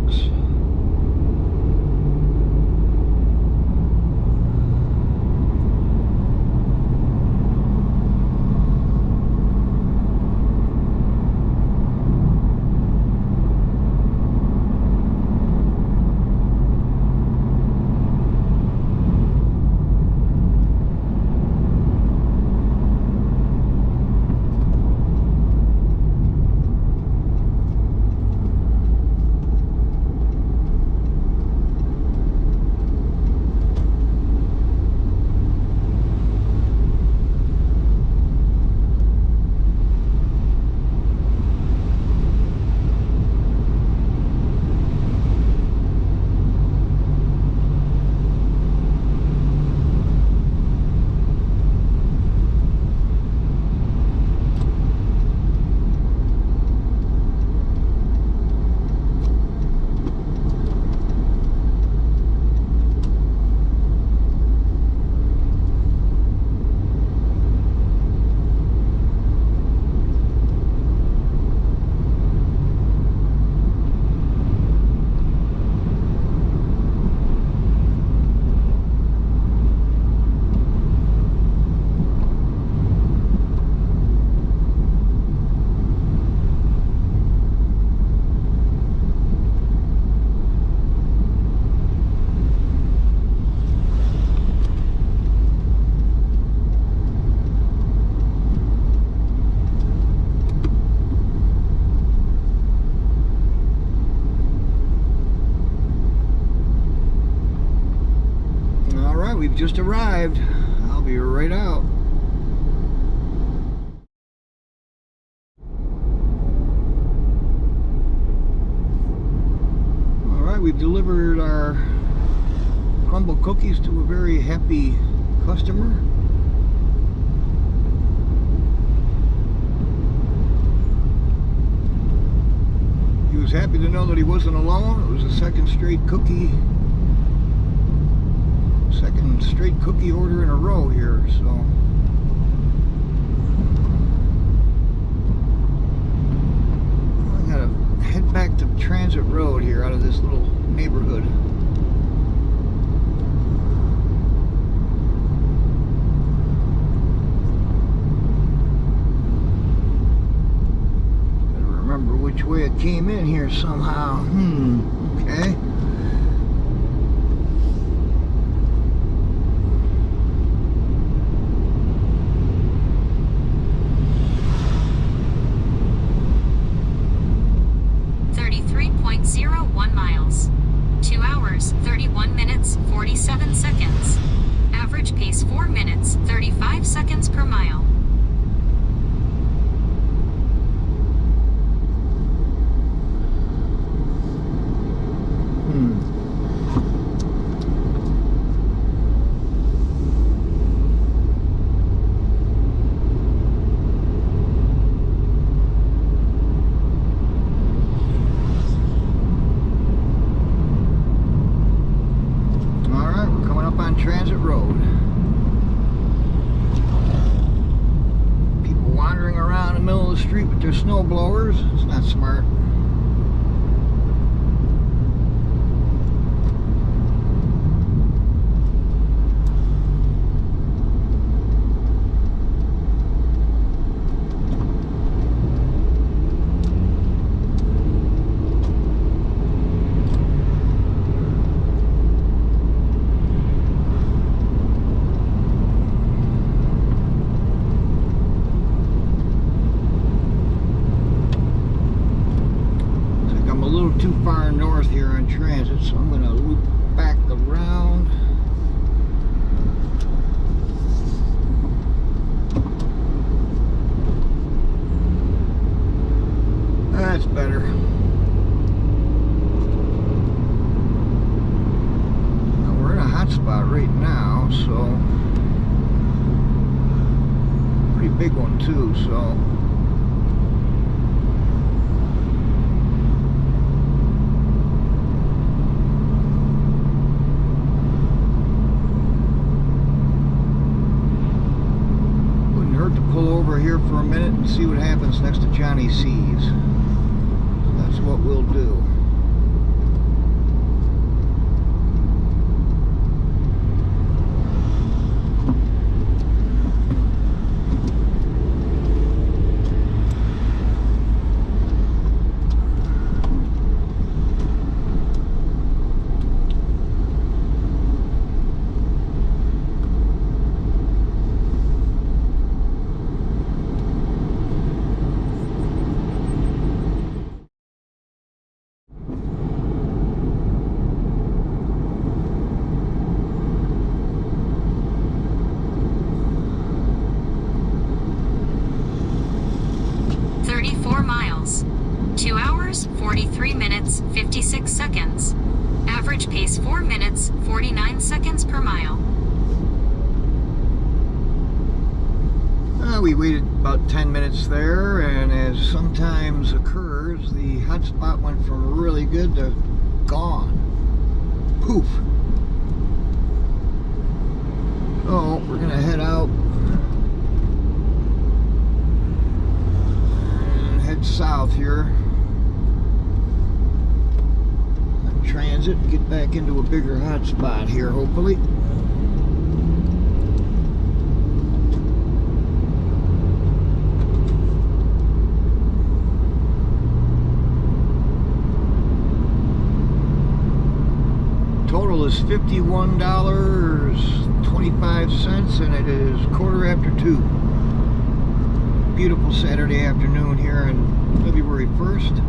we've just arrived. I'll be right out. Alright, we've delivered our crumble cookies to a very happy customer. He was happy to know that he wasn't alone. It was the second straight cookie order in a row here, so I gotta head back to Transit Road here out of this little neighborhood. Gotta remember which way it came in here somehow. Okay. miles. 2 hours, 31 minutes, 47 seconds. Average pace 4 minutes, 35 seconds per mile. Transit Road. People wandering around in the middle of the street with their snow blowers. It's not smart. Too far north here on Transit, so I'm going to loop back around. That's better. Now we're in a hot spot right now, so pretty big one too, so pull over here for a minute and see what happens next to Johnny C's. So that's what we'll do. Miles. 2 hours, 43 minutes, 56 seconds. Average pace 4 minutes, 49 seconds per mile. We waited about 10 minutes there, and as sometimes occurs, the hotspot went from really good to gone. Poof. So we're gonna head out and head south here on Transit and get back into a bigger hotspot here, hopefully. Total is $51.25, and it is 2:15. Beautiful Saturday afternoon here on February 1st.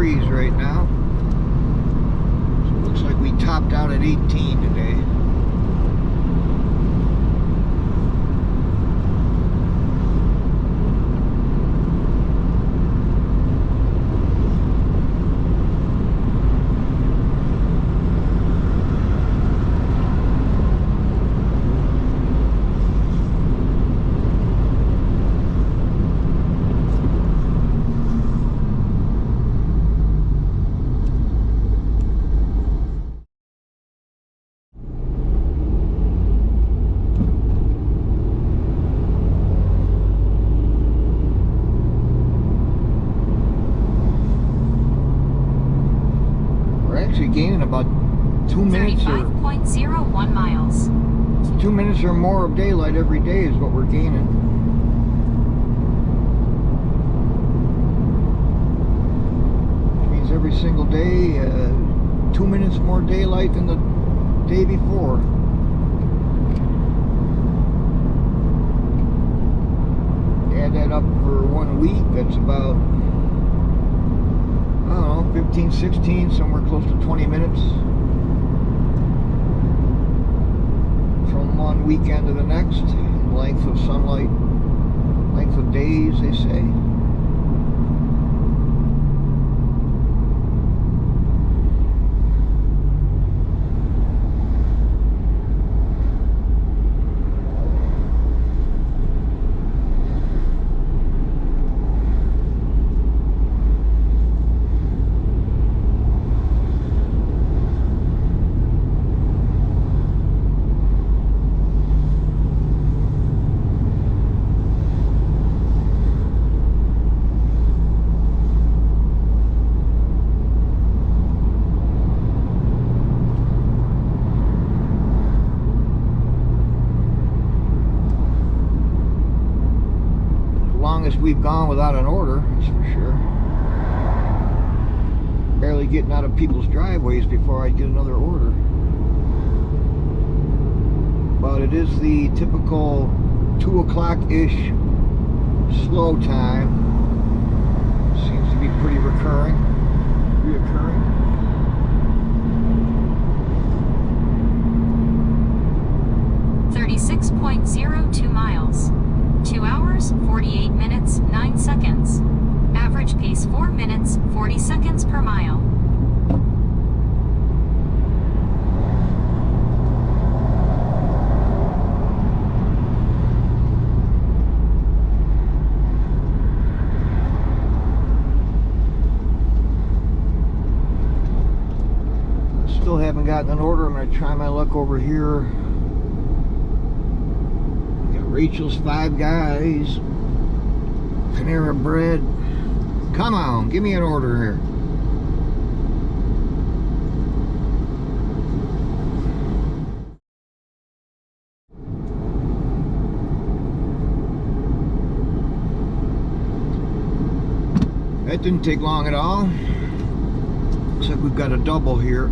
degrees right now. So it looks like we topped out at 18 today. Actually gaining about 2 minutes or 35.01 miles. 2 minutes or more of daylight every day is what we're gaining. Which means every single day 2 minutes more daylight than the day before. Add that up for 1 week, that's about, I don't know, 15, 16, somewhere close to 20 minutes from one weekend to the next. Length of sunlight, length of days, they say. We've gone without an order, that's for sure. Barely getting out of people's driveways before I get another order. But it is the typical 2 o'clock-ish slow time. Seems to be pretty reoccurring. 36.02 miles. 2 hours, 48 minutes, 9 seconds. Average pace 4 minutes, 40 seconds per mile. Still haven't gotten an order. I'm going to try my luck over here. Rachel's Five Guys, Panera Bread. Come on, give me an order here. That didn't take long at all. Looks like we've got a double here.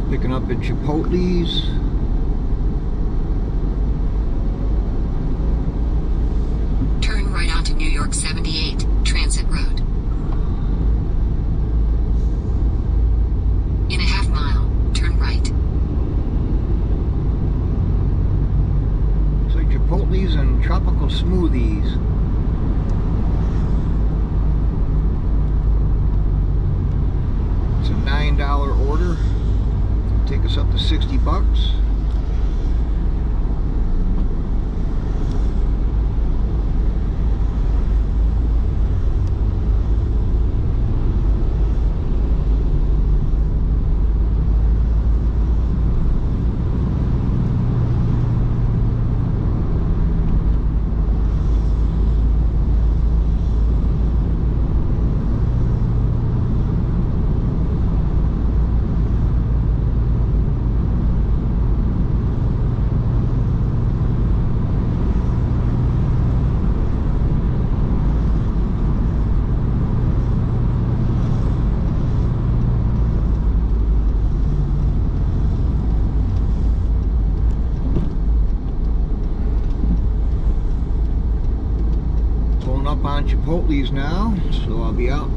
Picking up at Chipotle's. Newyork 78, Transit Road. In a half mile, turn right. Looks like Chipotle's and tropical smoothies. It's a $9 order. Take us up to 60 bucks. Chipotle's now, so I'll be out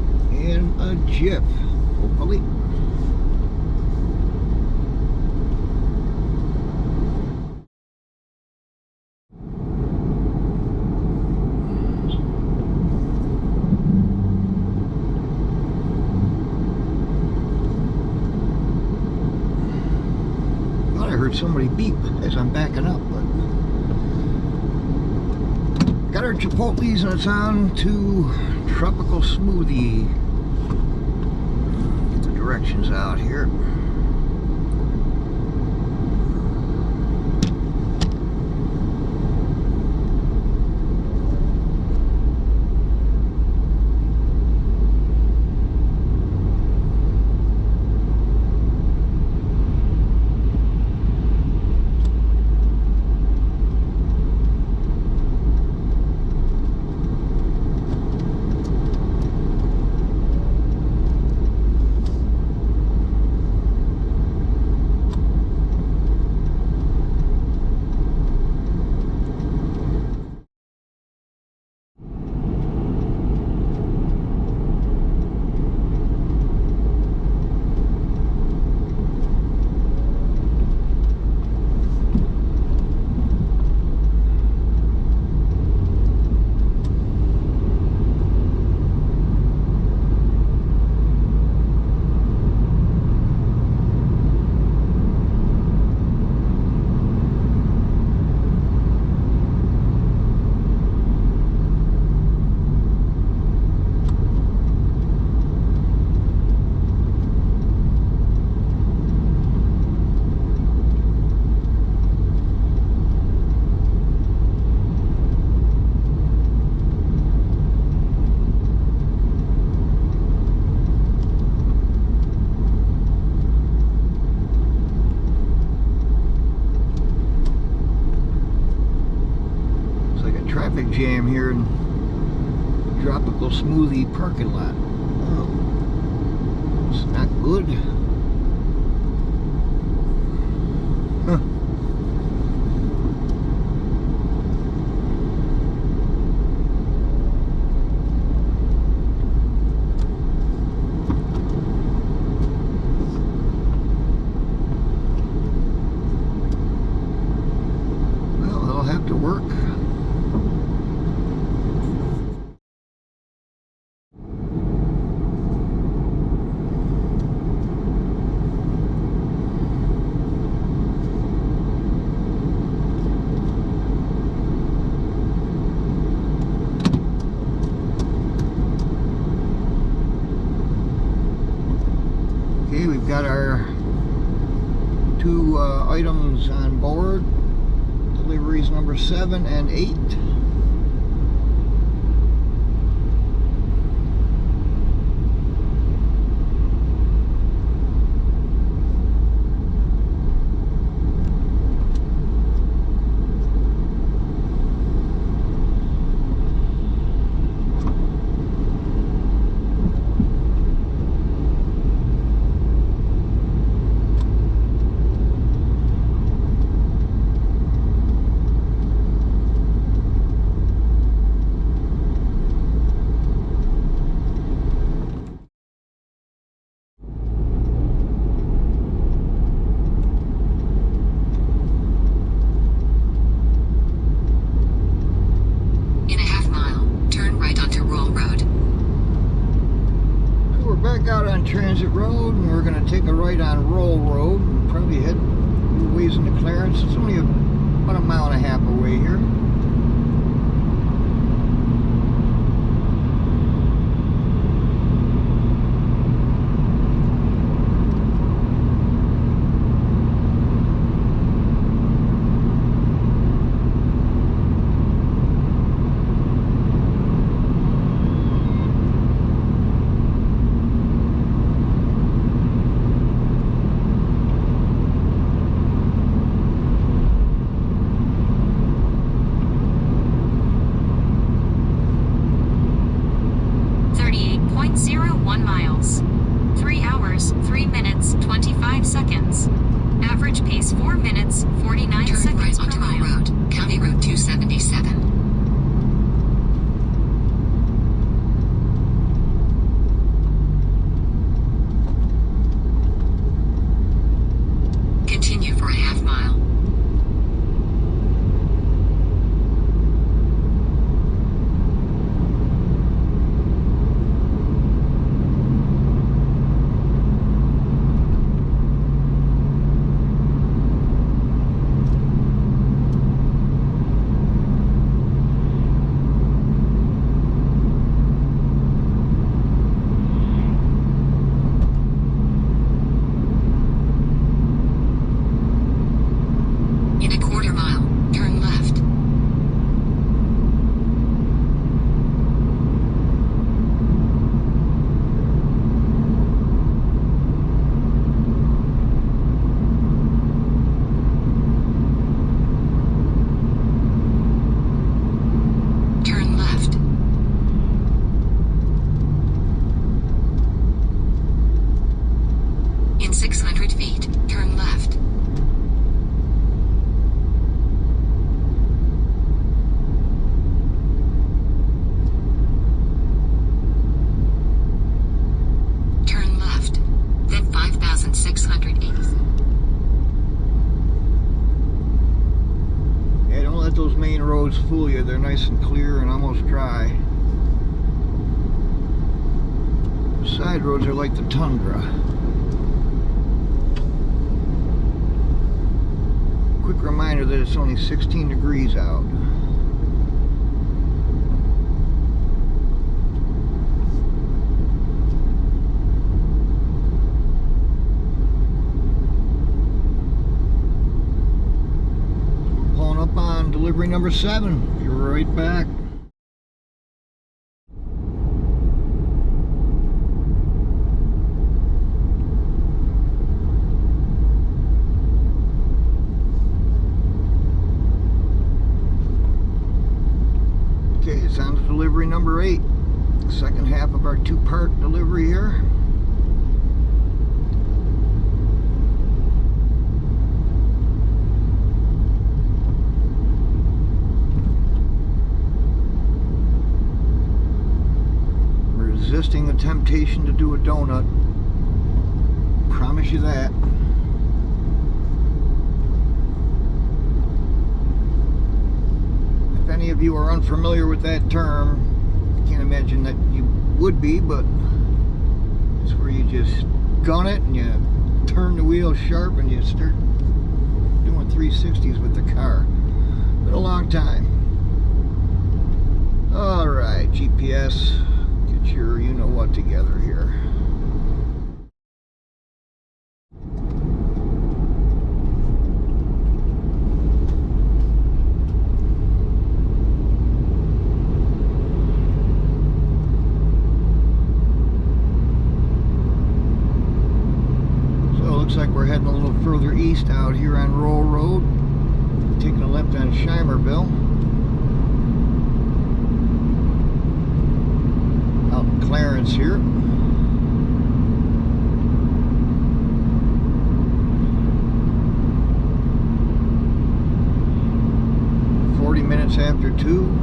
in a jiff, hopefully. Thought I heard somebody beep as I'm backing up, but got our Chipotle's and it's on to Tropical Smoothie. Get the directions out here. Traffic jam here in Tropical Smoothie parking lot. Oh, it's not good. Huh. Well, that'll have to work. Okay, we've got our two items on board, deliveries number 7 and 8. Out on Transit Road, and we're going to take a right on Roll Road and probably head ways into Clarence. It's only about a mile and a half away here. Average pace 4 minutes, 49 Turn seconds right per onto mile. Mill Road, County Road 277. In 600 feet, turn left. Turn left. Then 5,680. Yeah, don't let those main roads fool you. They're nice and clear and almost dry. The side roads are like the tundra. Quick reminder that it's only 16 degrees out. Pulling up on delivery number 7. Be right back. Okay, it's on to delivery number 8. Second half of our 2-part delivery here. Resisting the temptation to do a donut. Promise you that. If any of you are unfamiliar with that term, I can't imagine that you would be, but it's where you just gun it and you turn the wheel sharp and you start doing 360s with the car. Been a long time. Alright, GPS, get your you-know-what together here. Looks like we're heading a little further east out here on Roll Road, taking a left on Shimerville. Out in Clarence here. Minutes after 2.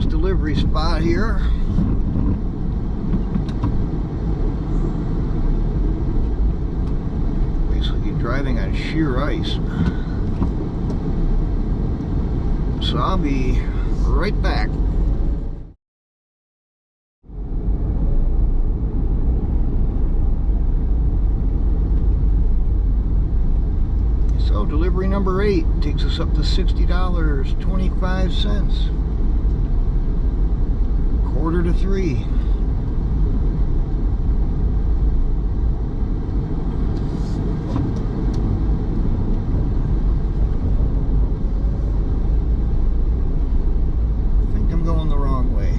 Delivery spot here. driving on sheer ice. So I'll be right back. So delivery number 8 takes us up to $60.25. 2:45. I think I'm going the wrong way.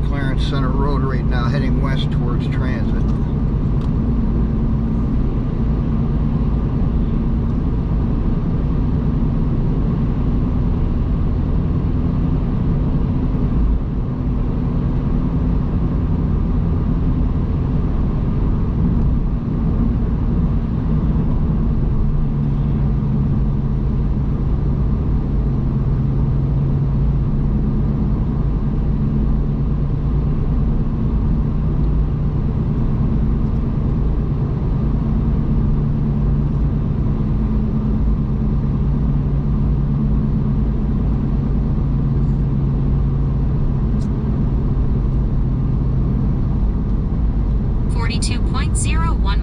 Clarence Center Road right now, heading west towards Transit.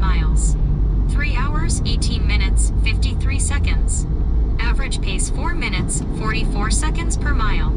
miles. 3 hours, 18 minutes, 53 seconds. Average pace 4 minutes, 44 seconds per mile.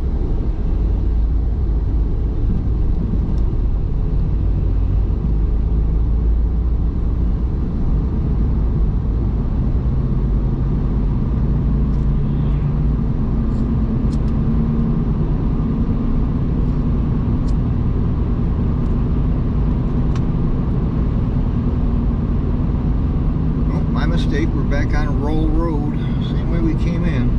Mistake, we're back on Roll Road, same way we came in.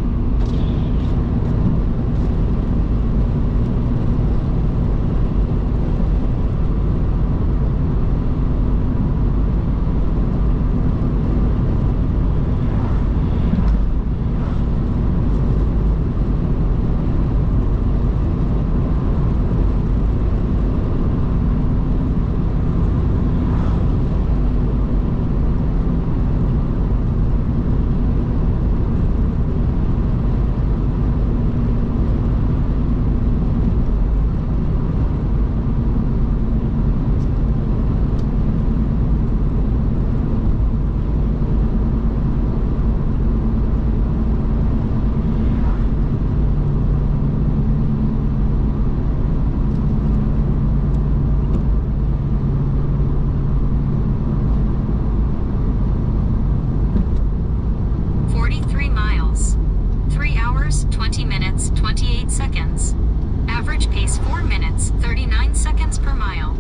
Average pace 4 minutes, 39 seconds per mile.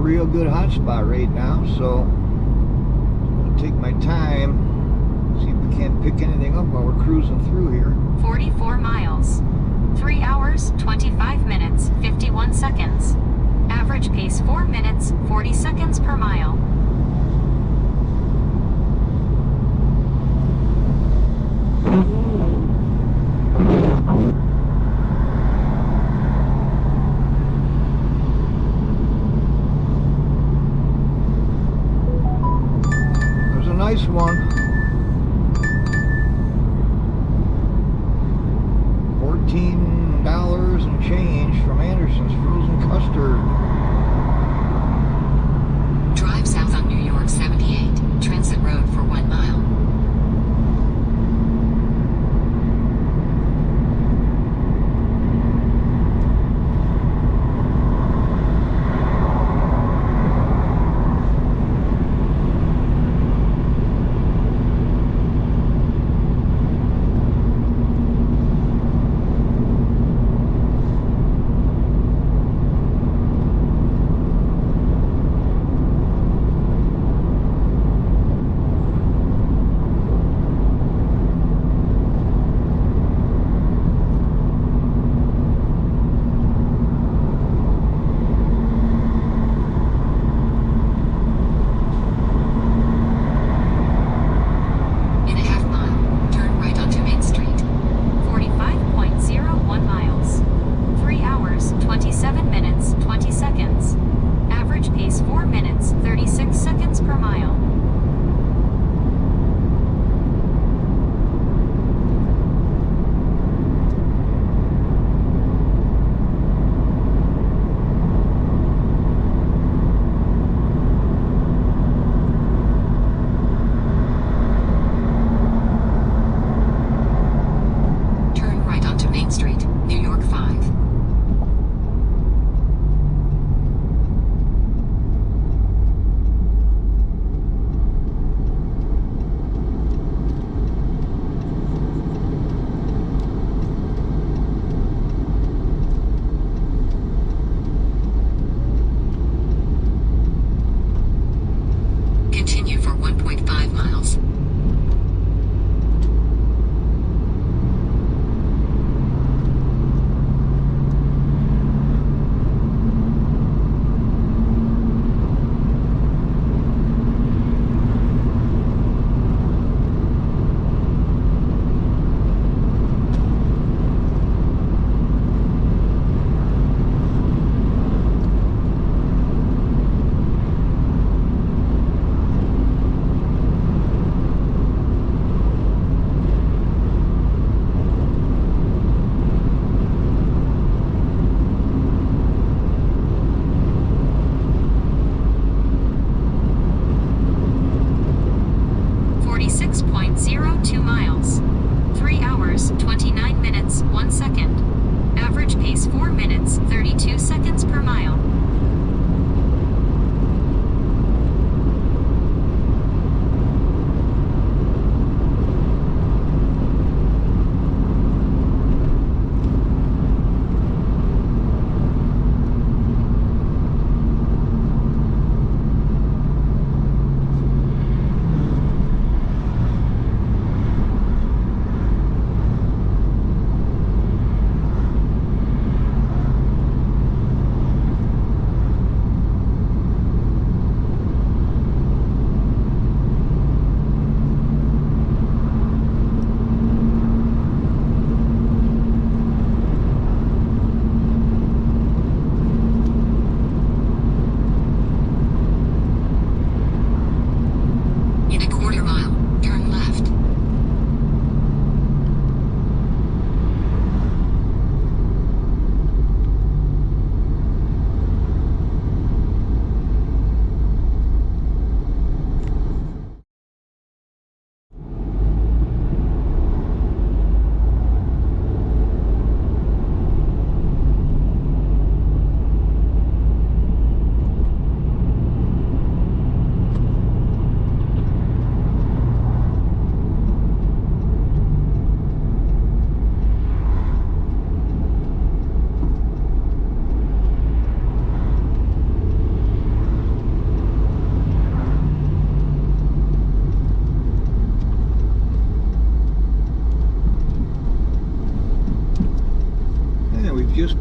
real good hotspot right now, so I'm gonna take my time, see if we can't pick anything up while we're cruising through here. 44 miles. 3 hours, 25 minutes, 51 seconds. Average pace 4 minutes, 40 seconds per mile. There's a nice one. $14 and change from Anderson's Frozen Custard. Drive south on New York 78, Transit Road for 1 mile.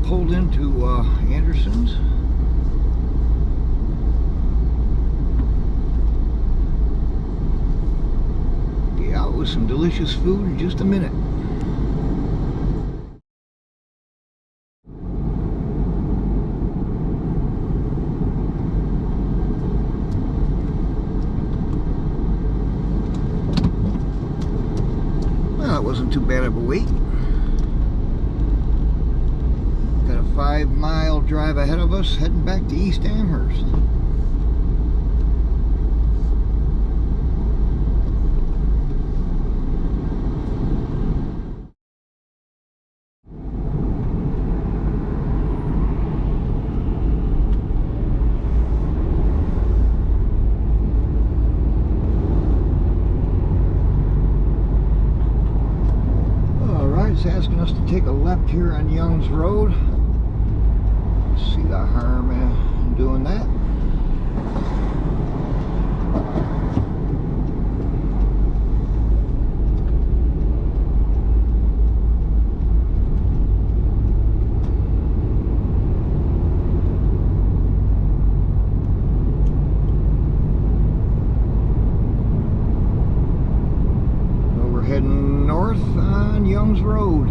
pulled into Anderson's. Be out with some delicious food in just a minute. Well, it wasn't too bad of a wait. Got a 5-mile drive ahead of us, heading back to East Amherst. It's asking us to take a left here on Young's Road. See the harm in doing that. So we're heading north on Young's Road.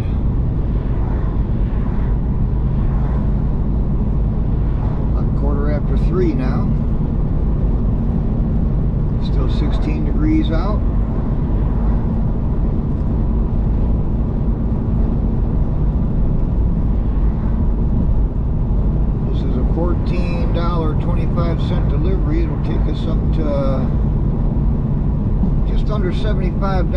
After 3 now. Still 16 degrees out. This is a $14.25 delivery. It'll take us up to just under $75.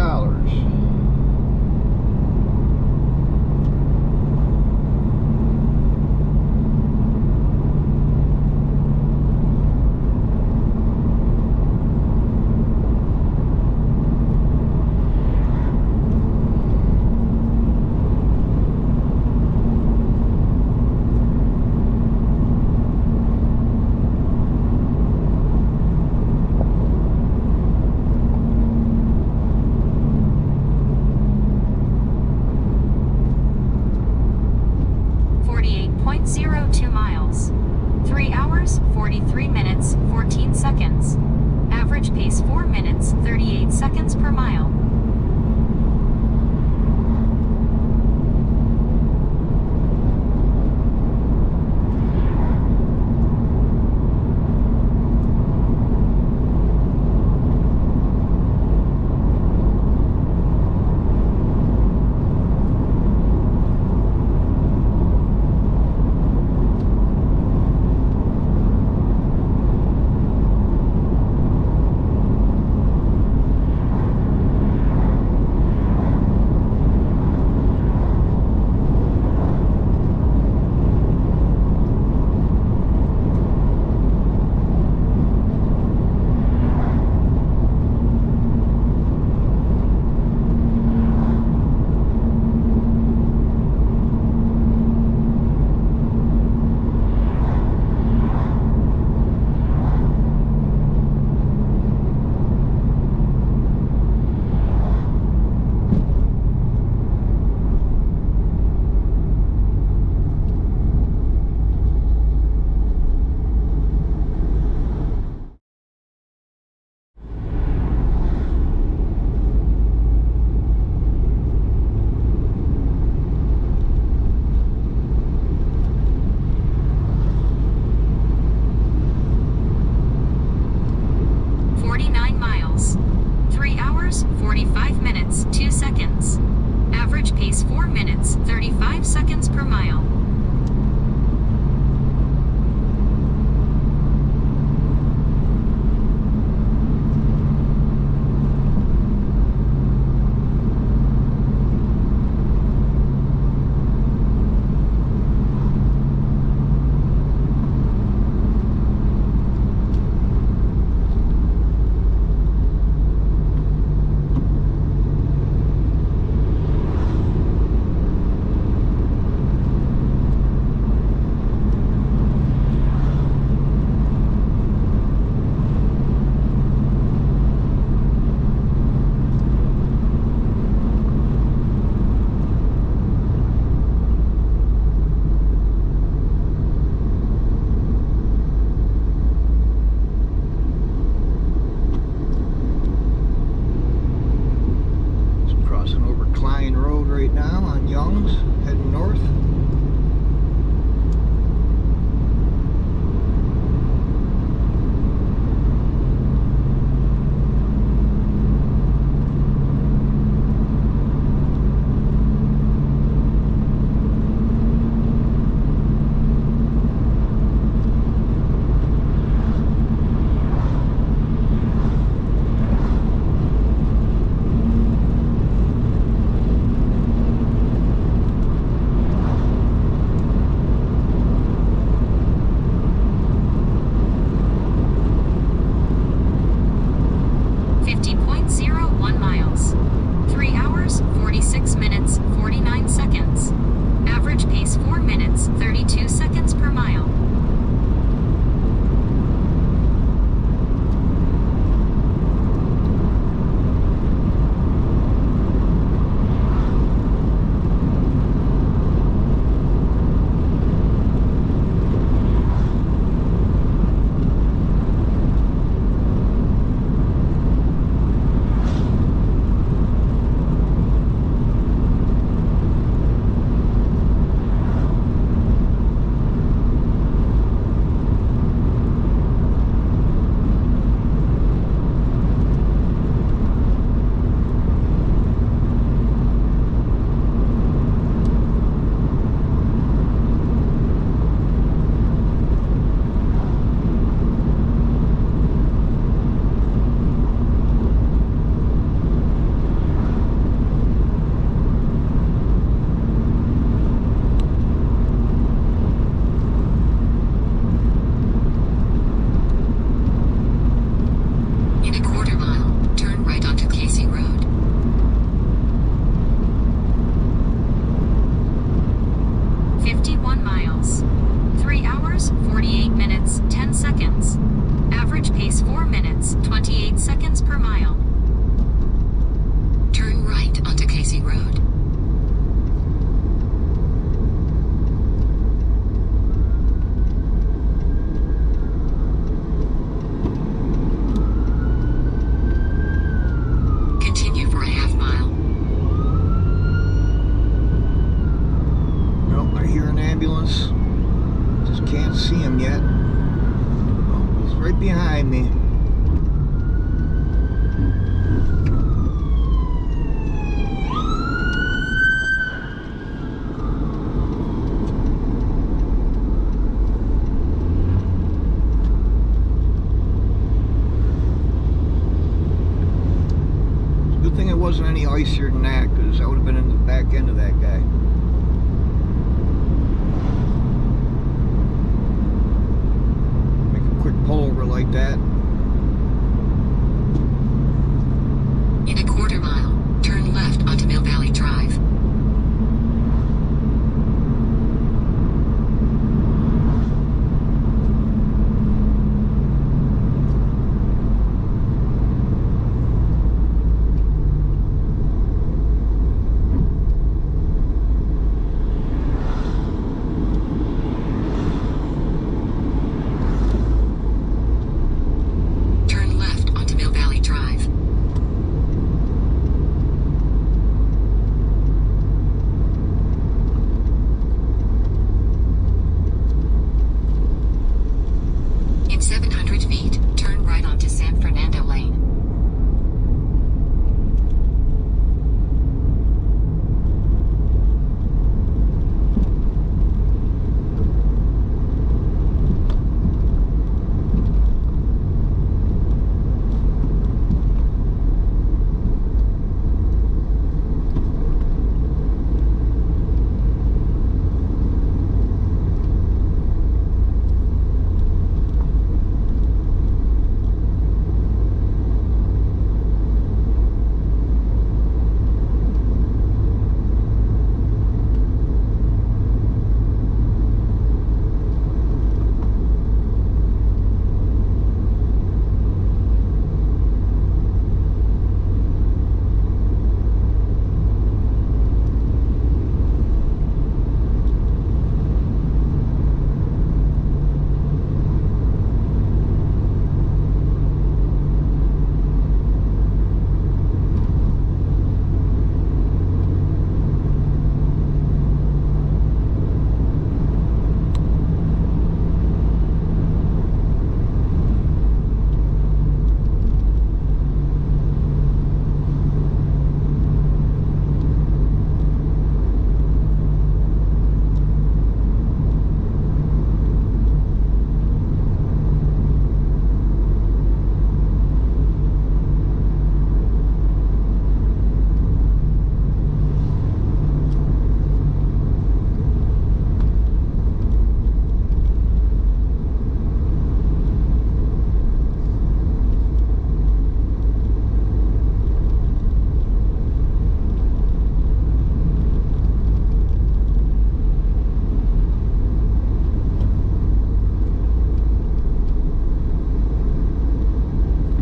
see him yet. Oh, he's right behind me. Good thing it wasn't any icier than that, because I would have been in the back end of that guy. Pull over like that. In a quarter mile, turn left onto Mill Valley Drive. In 700 feet, turn right onto San Fernando Lane.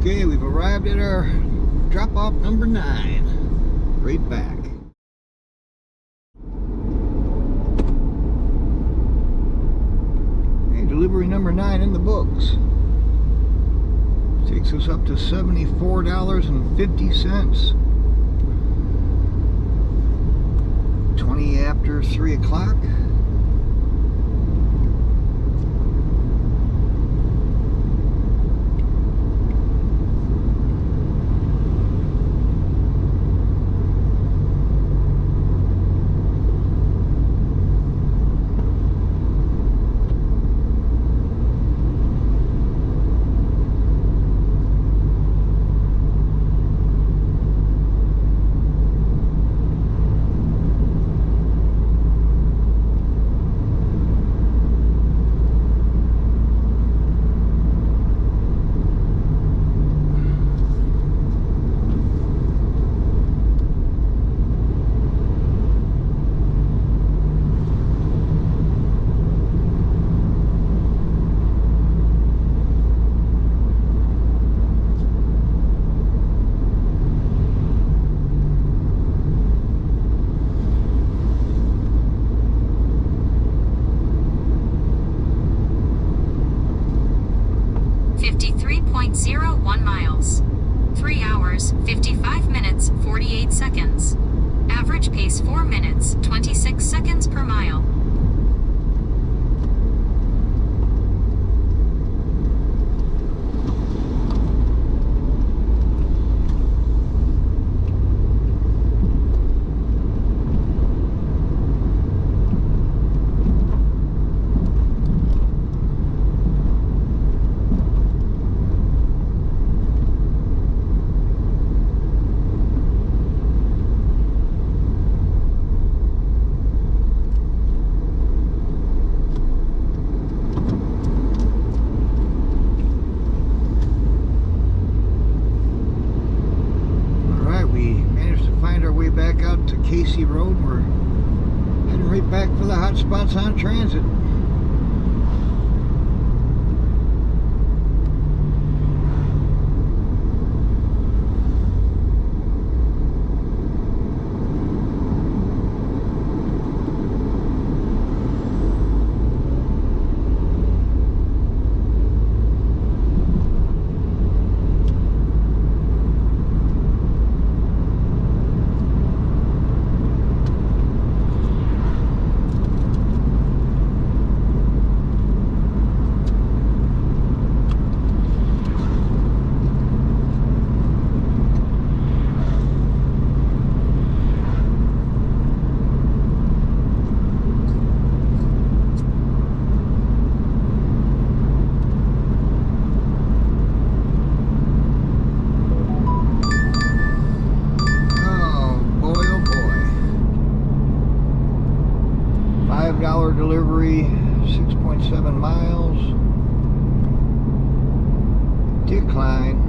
Okay, we've arrived at our drop-off number 9. Right back. Okay, delivery number 9 in the books. Takes us up to $74.50. 20 after 3 o'clock. miles. 3 hours, 55 minutes, 48 seconds. Average pace 4 minutes, 26 seconds per mile. back for the hotspots on transit. Delivery, 6.7 miles. Decline.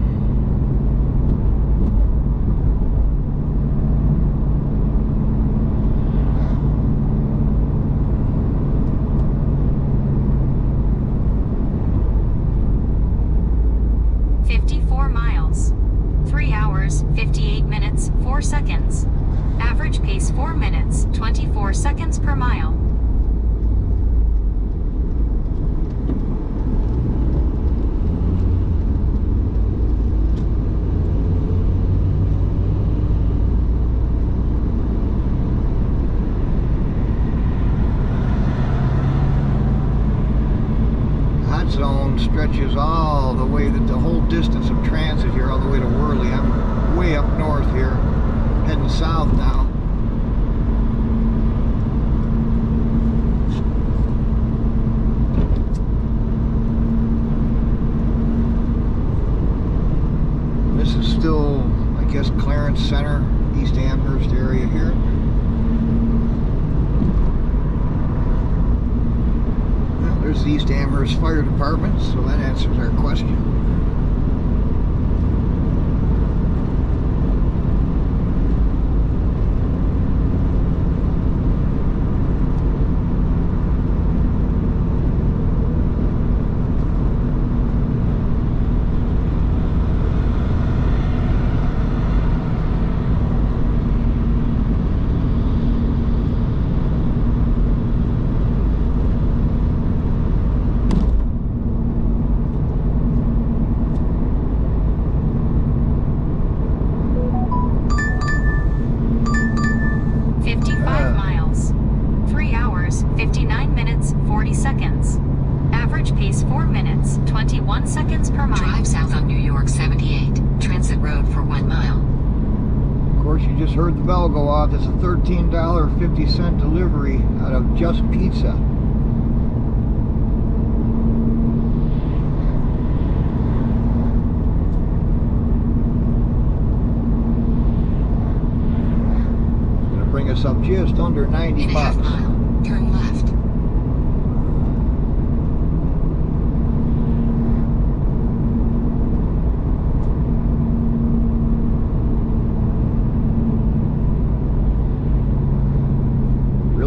miles. 3 hours, 58 minutes, 4 seconds. Average pace 4 minutes, 24 seconds per mile. Zone stretches all the way, the whole distance of transit here, all the way to Worley. I'm way up north here, heading south now. This is still, I guess, Clarence Center, East Amherst area here. There's the East Amherst Fire Department, so that answers our question. Seconds per mile. Drive south on New York 78, Transit Road for 1 mile. Of course, you just heard the bell go off. It's a $13.50 delivery out of Just Pizza. It's going to bring us up just under 90 bucks. Mile. Turn left.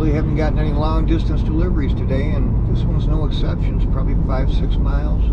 Haven't gotten any long distance deliveries today, and this one's no exception. It's probably 5-6 miles.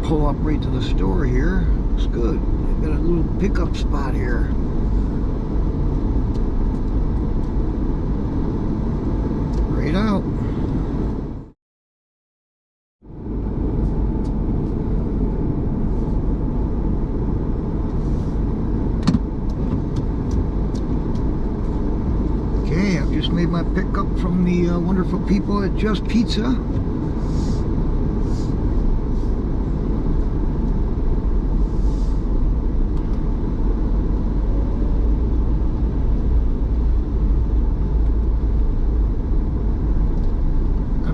pull up right to the store here. It's good. I've got a little pickup spot here. Right out. Okay, I've just made my pickup from the wonderful people at Just Pizza.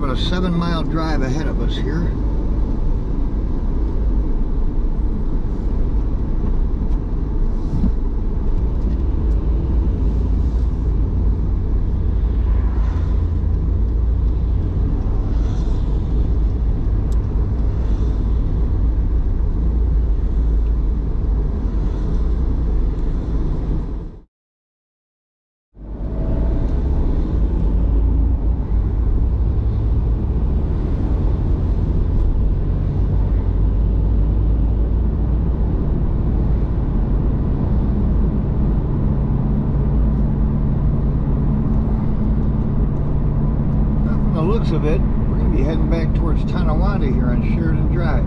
A 7-mile drive ahead of us here. Looks of it, we're going to be heading back towards Tonawanda here on Sheridan Drive.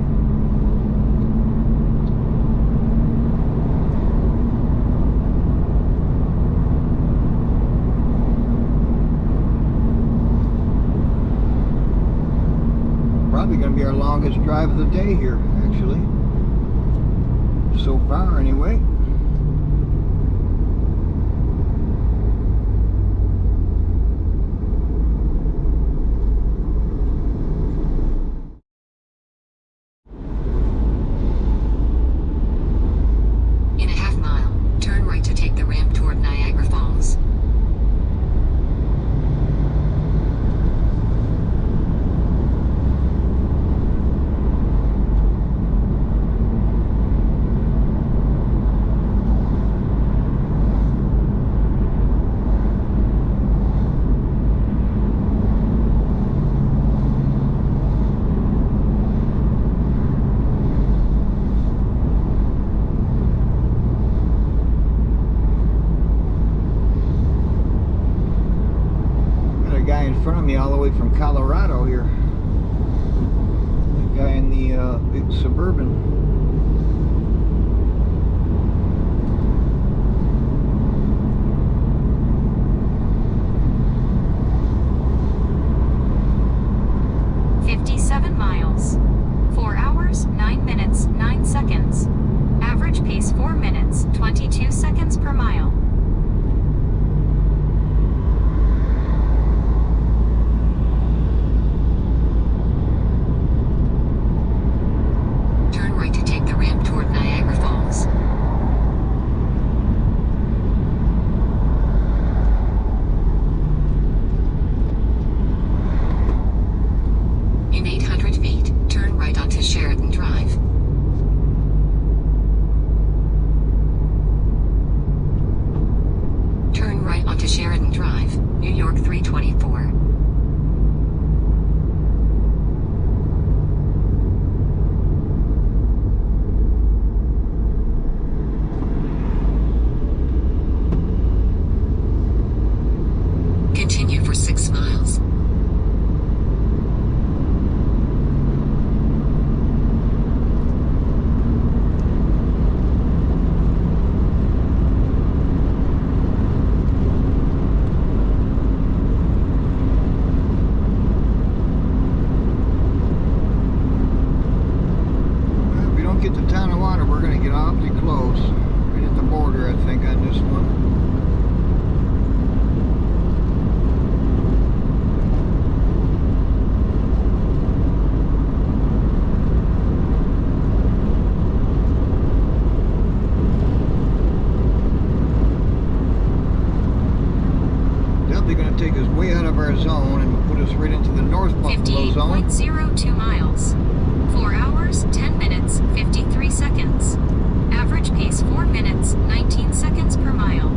Probably going to be our longest drive of the day here, actually. So far, anyway. Front of me all the way from Colorado here. The guy in the big Suburban. miles. 4 hours, 9 minutes, 9 seconds. Average pace 4 minutes, 22 seconds per mile. Sheridan Drive, New York 324. Continue for 6 miles. Get to Tonawanda, we're going to get awfully close. Right at the border, I think, on this one. Definitely going to take us way out of our zone and put us right into the North Buffalo zone. 58.02 miles. 4 hours, 10 minutes, 53 seconds. Average pace 4 minutes, 19 seconds per mile.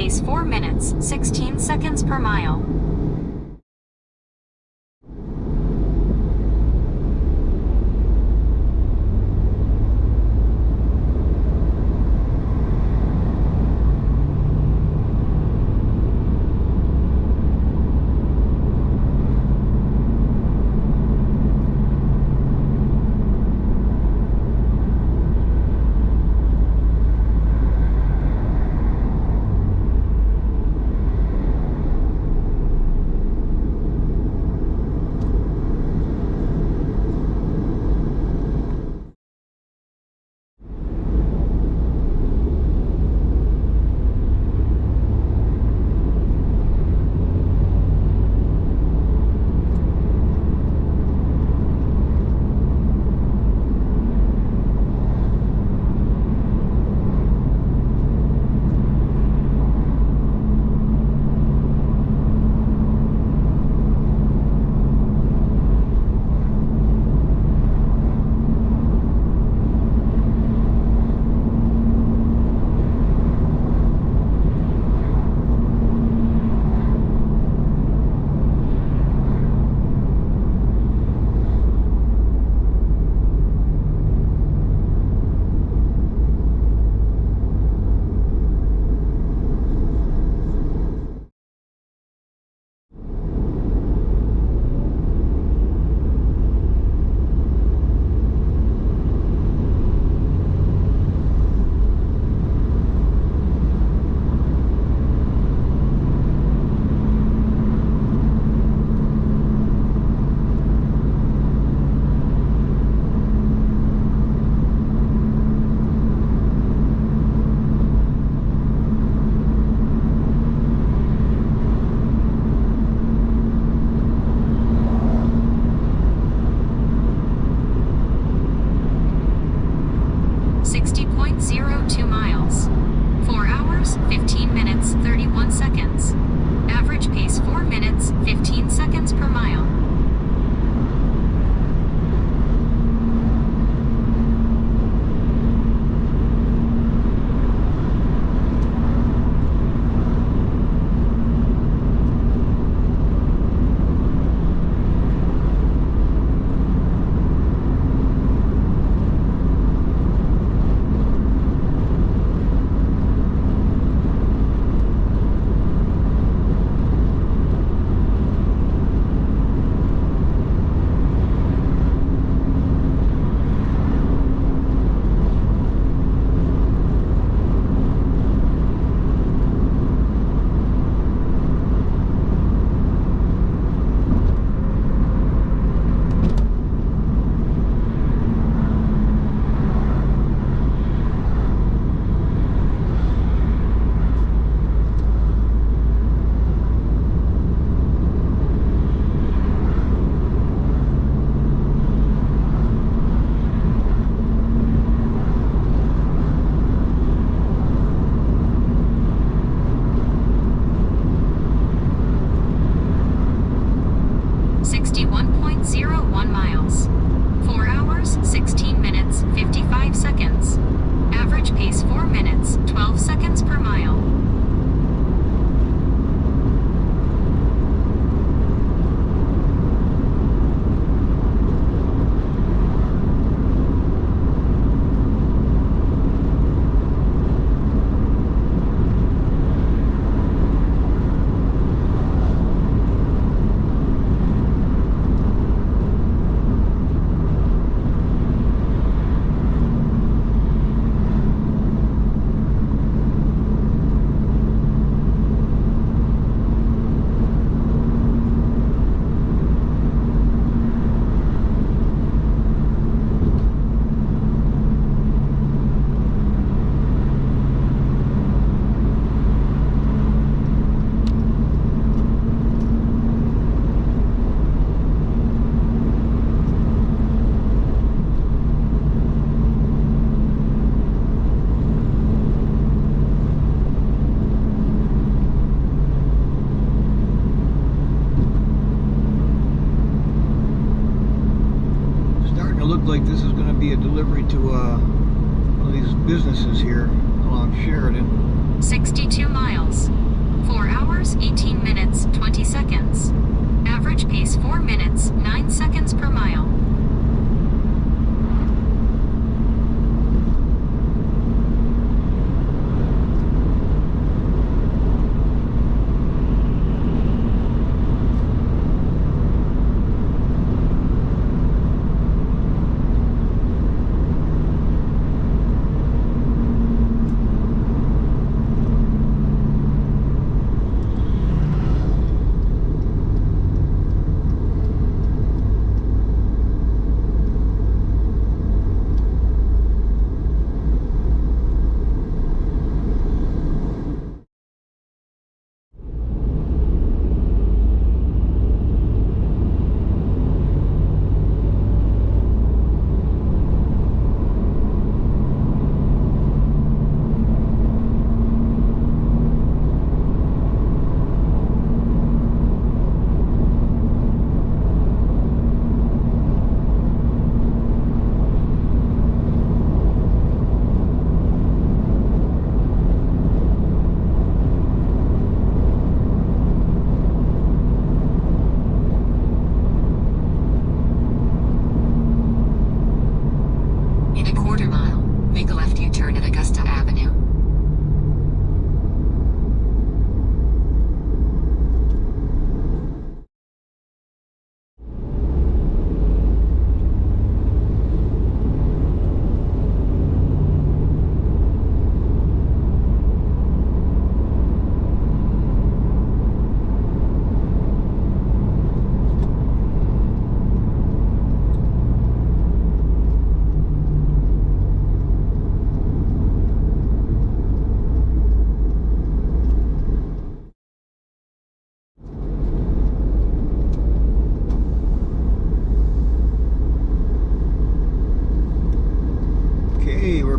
pace 4 minutes, 16 seconds per mile.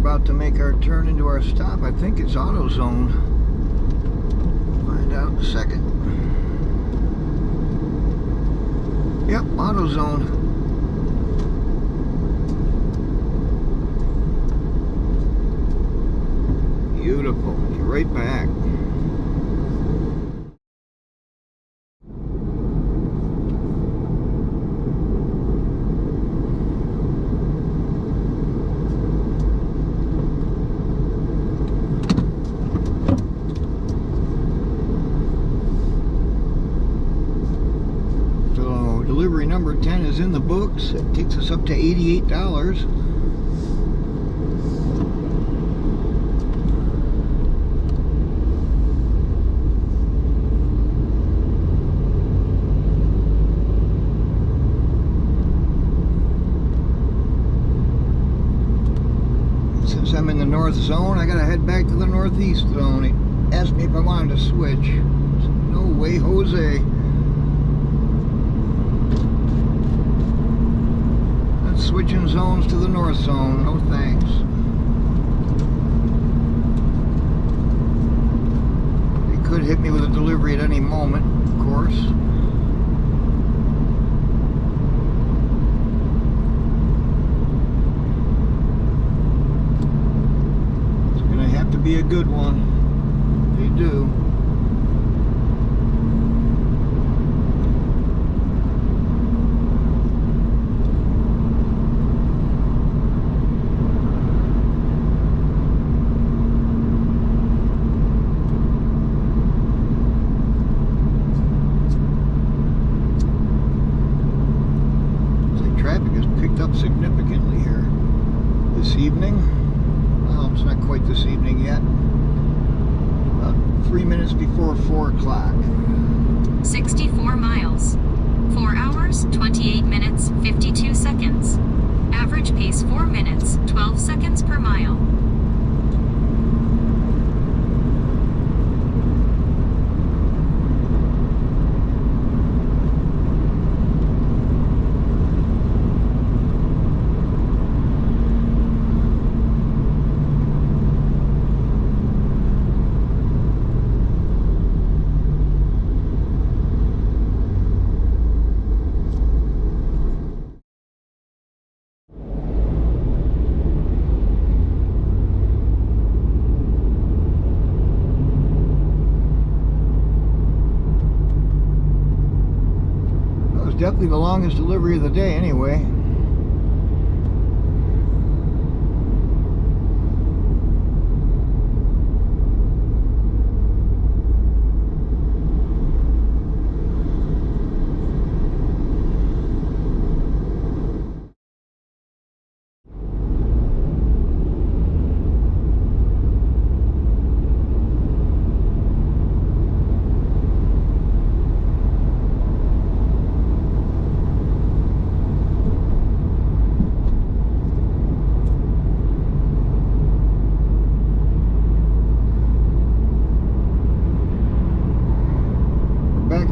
about to make our turn into our stop. I think it's AutoZone. Find out in a second. Yep, AutoZone. Beautiful. Be right back. Delivery number 10 is in the books. It takes us up to $88. Since I'm in the north zone, I gotta head back to the northeast zone. He asked me if I wanted to switch. I said, no way, Jose. Switching zones to the north zone, no thanks. They could hit me with a delivery at any moment, of course. It's gonna have to be a good one. They do. Significantly here this evening. Well, it's not quite this evening yet. About 3 minutes before 4 o'clock. 64 miles. 4 hours, 28 minutes, 52 seconds. Average pace 4 minutes, 12 seconds per mile. Definitely the longest delivery of the day anyway.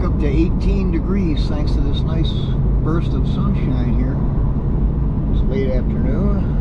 Up to 18 degrees thanks to this nice burst of sunshine here. It's late afternoon.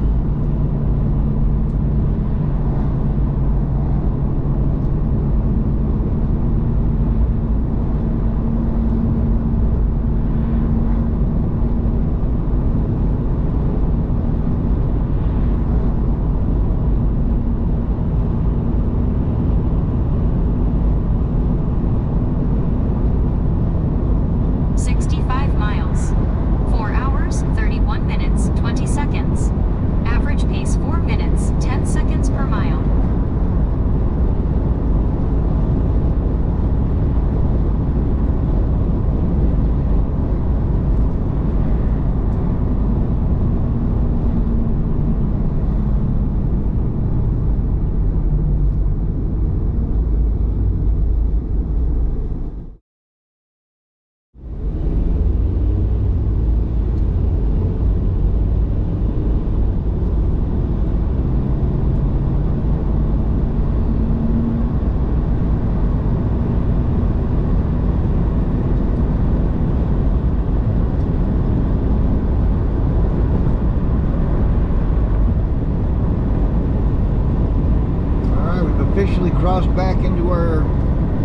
cross back into our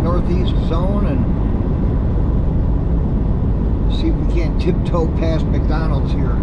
northeast zone and see if we can't tiptoe past McDonald's here.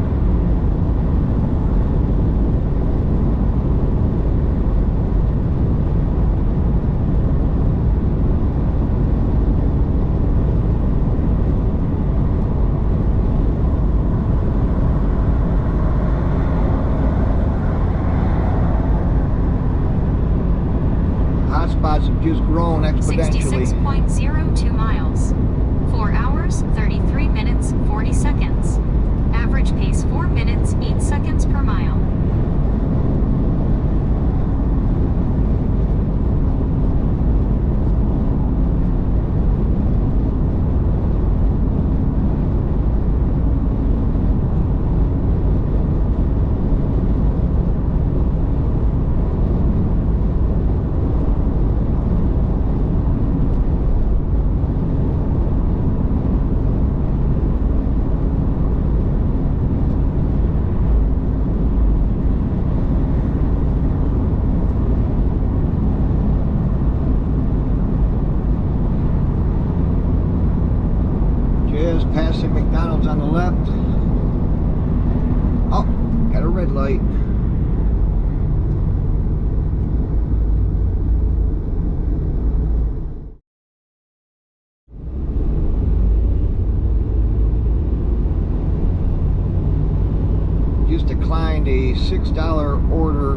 Hotspots have just grown exponentially. 66.02 miles. 4 hours, 33 minutes, 40 seconds. Average pace 4 minutes, 8 seconds per mile. Just passing McDonald's on the left. Oh, got a red light. Just declined a $6 order,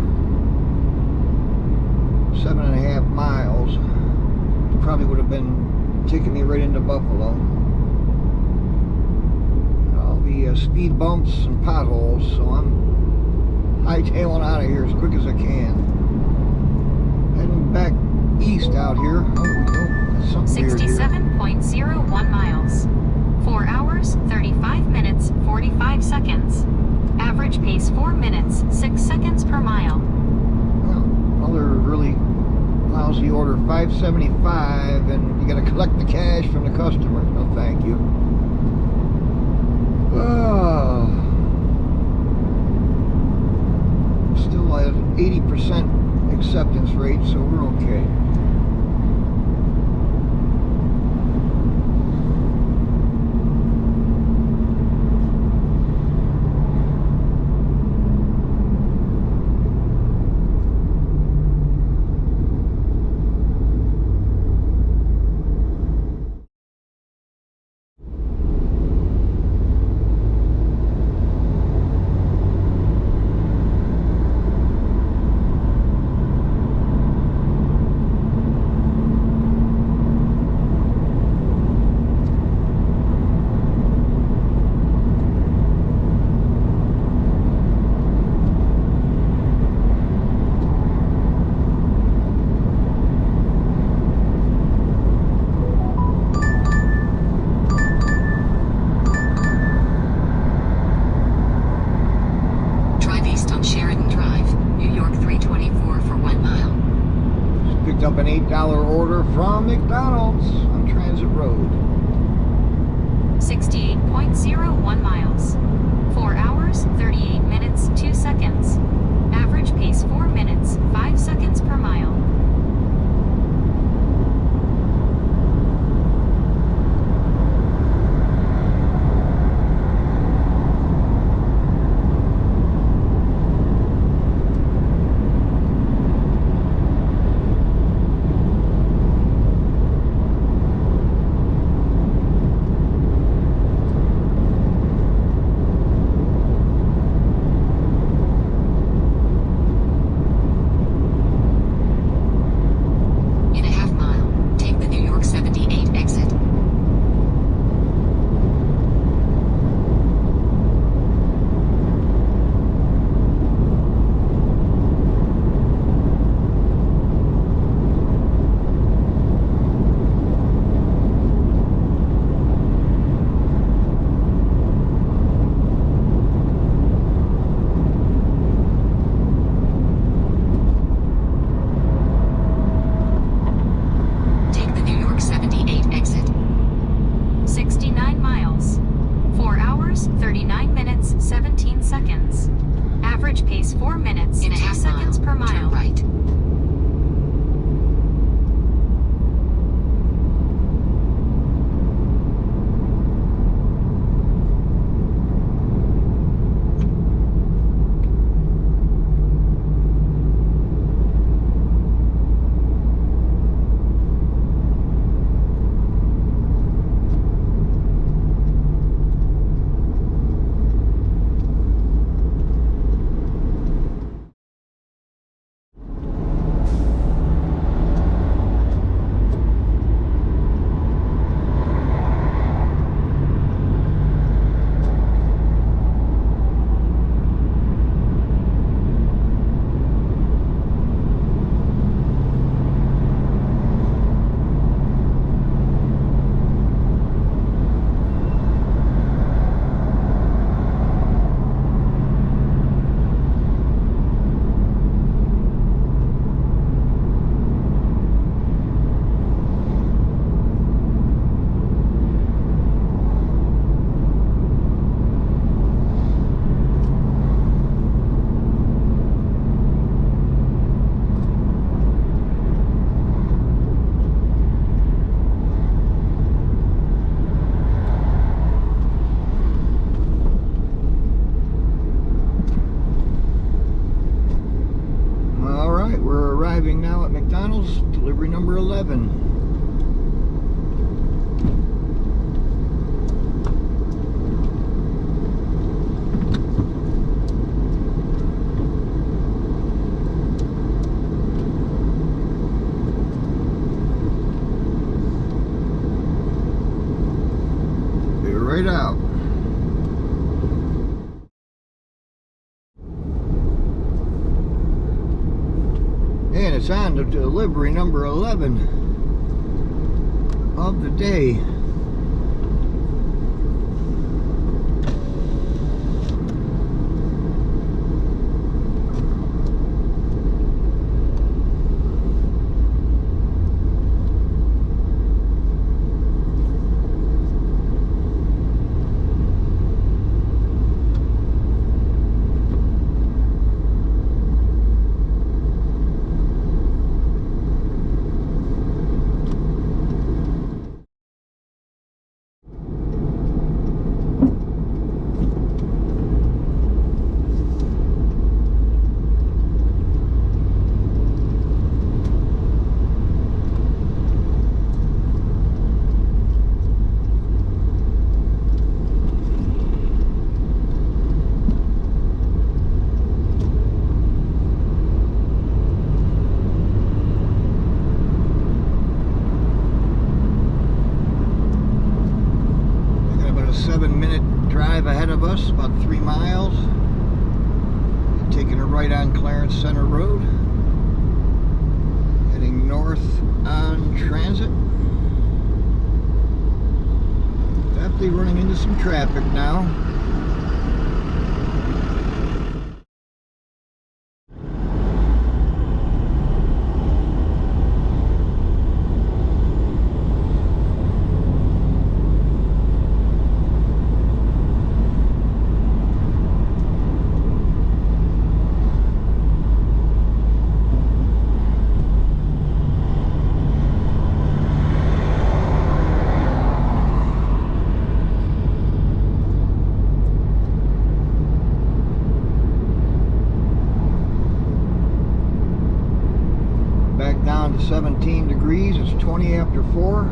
7.5 miles. Probably would have been taking me right into Buffalo. Speed bumps and potholes, so I'm hightailing out of here as quick as I can. Heading back east out here. Oh, that's something weird here. 67.01 miles. 4 hours, 35 minutes, 45 seconds. Average pace 4 minutes, 6 seconds per mile. Well, another really lousy order, $5.75, and you got to collect the cash from the customer. No, thank you. Still at an 80% acceptance rate, so we're okay. Up an $8 order from McDonald's on Transit Road. 68.01 miles. 4 hours, 38 minutes, 2 seconds. Average pace 4 minutes, 5 seconds per mile. Delivery number 11. Be right out. And it's on to delivery number 11 of the day. Ahead of us, about 3 miles. Taking a right on Clarence Center Road, heading north on Transit. Definitely running into some traffic now. Back down to 17 degrees. It's 20 after 4.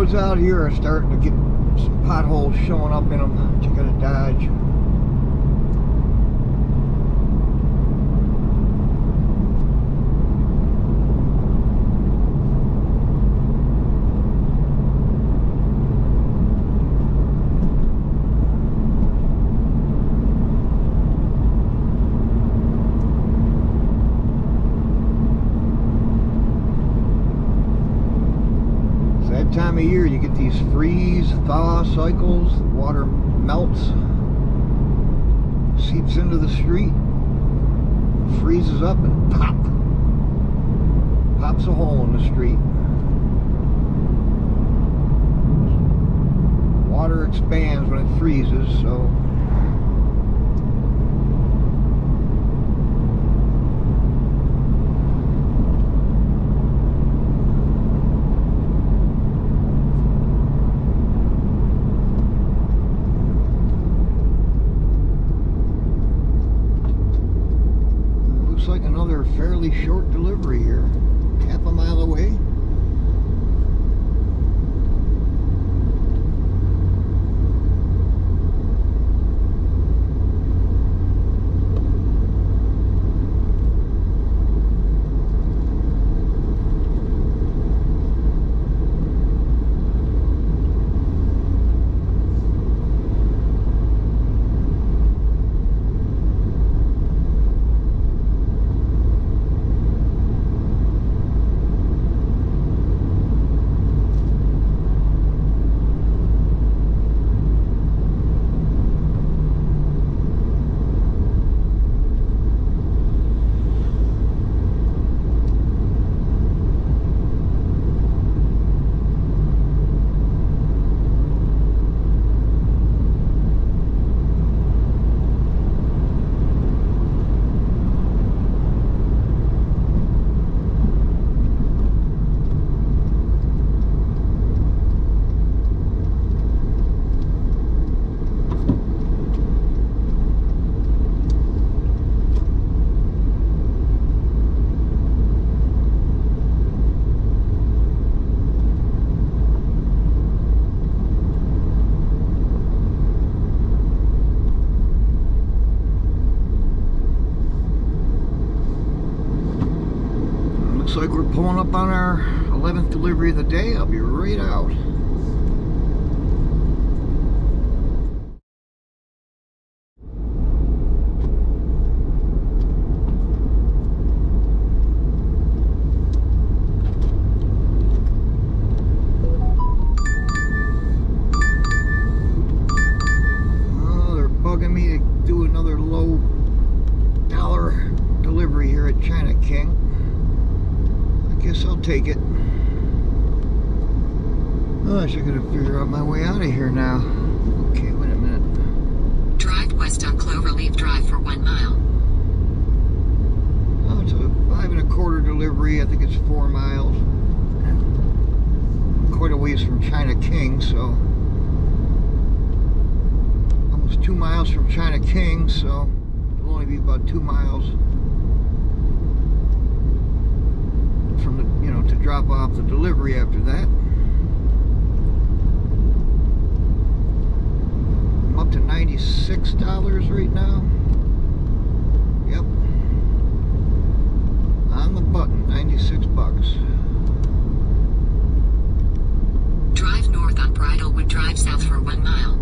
roads out here are starting to get some potholes showing up in them. You gotta dodge. Time of year you get these freeze thaw cycles. The water melts, seeps into the street, freezes up, and pops a hole in the street. Water expands when it freezes, so fairly short delivery here, half a mile away. Looks like we're pulling up on our 11th delivery of the day. I'll be right out. Oh, they're bugging me to do another low dollar delivery here at China King. Guess I'll take it. Oh, I should gotta figure out my way out of here now. Okay, wait a minute. Drive west on Cloverleaf Drive for 1 mile. Oh, it's a 5 1/4 delivery. I think it's 4 miles. Quite a ways from China King, so almost 2 miles from China King, so it'll only be about 2 miles from the, to drop off the delivery after that. I'm up to $96 right now. Yep. On the button, 96 bucks. Drive north on Bridlewood Drive south for 1 mile.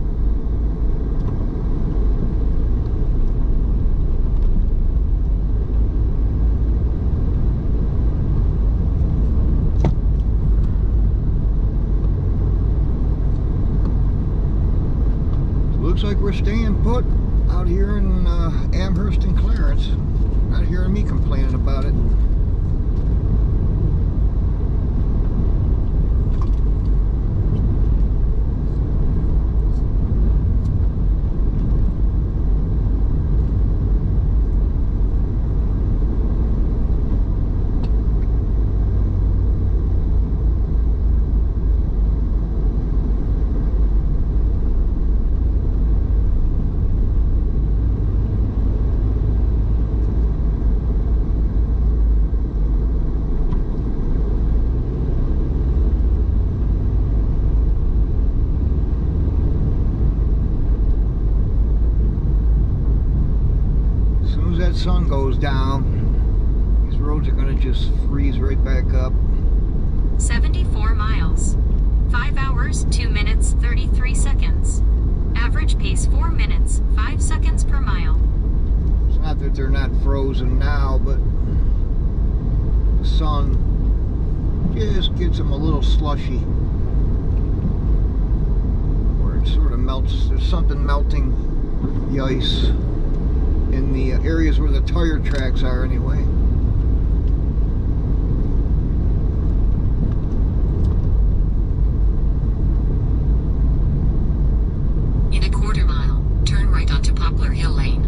Looks like we're staying put out here in Amherst and Clarence. Not hearing me complaining about it. that sun goes down, these roads are going to just freeze right back up. 74 miles. 5 hours, 2 minutes, 33 seconds. Average pace 4 minutes, 5 seconds per mile. It's not that they're not frozen now, but the sun just gets them a little slushy. Where it sort of melts, there's something melting the ice in the areas where the tire tracks are anyway. In a quarter mile, turn right onto Poplar Hill Lane.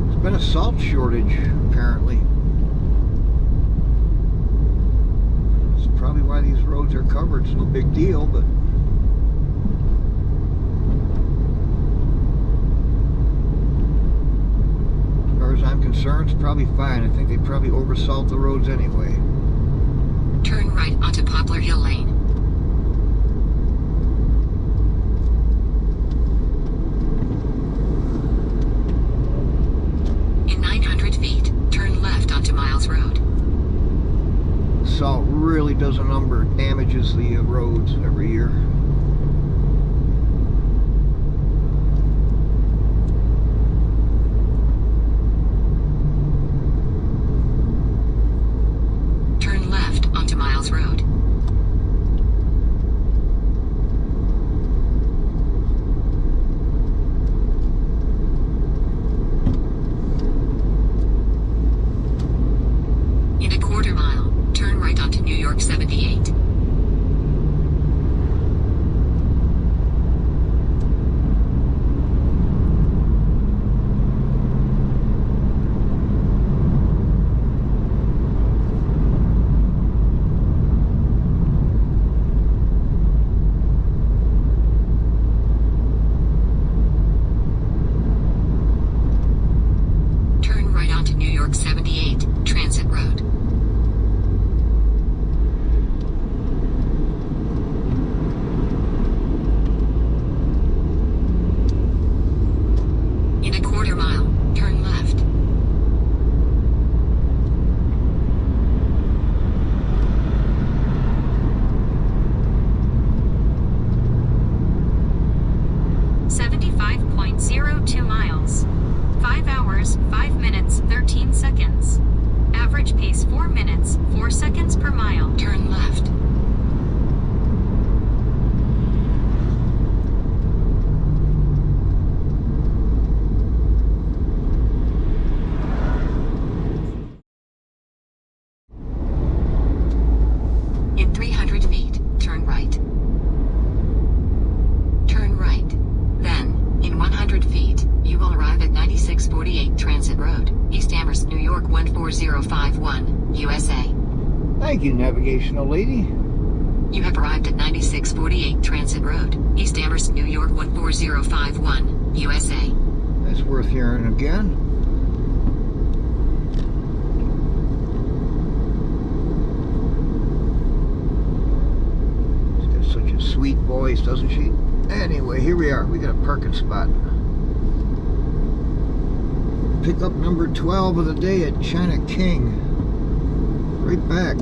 There's been a salt shortage, apparently. That's probably why these roads are covered. It's no big deal, but as far as I'm concerned, it's probably fine. I think they probably oversalt the roads anyway. Turn right onto Poplar Hill Lane. In 900 feet, turn left onto Miles Road. Salt really does a number. It damages the roads every year. Turn left onto Miles Road. In a quarter mile, turn right onto New York 78. Turn right onto New York 78, Transit Road. In a quarter mile, turn left. .02 miles. 5 hours, 5 minutes, 13 seconds. Average pace 4 minutes, 4 seconds per mile. Turn left. In 300 feet, turn right. Turn right. Then, in 100 feet, you will arrive at 9648 Transit Road, East Amherst, New York 14051, USA. Thank you, navigational lady. You have arrived at 9648 Transit Road, East Amherst, New York 14051, USA. That's worth hearing again. She's got such a sweet voice, doesn't she? Anyway, here we are. We got a parking spot. Pickup number 12 of the day at China King. Right back.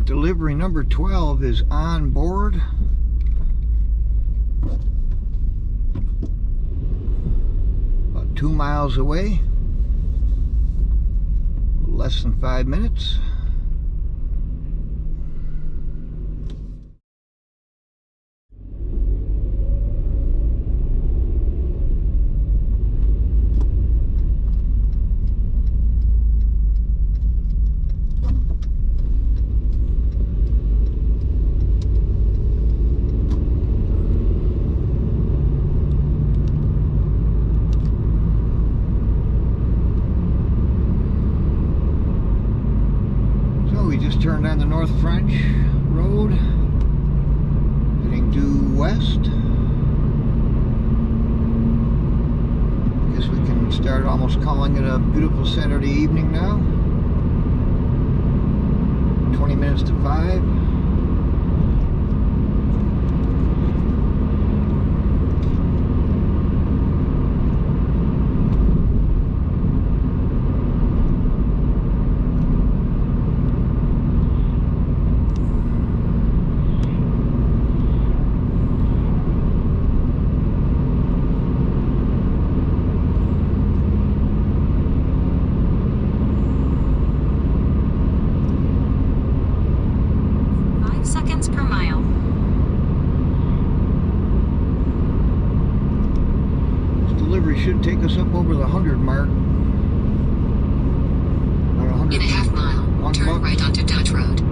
Delivery number 12 is on board. About 2 miles away. Less than 5 minutes. west. Guess we can start almost calling it a beautiful Saturday evening now. 20 minutes to 5. Should take us up over the 100 mark. About 100. In a half mile, turn right onto Dodge Road.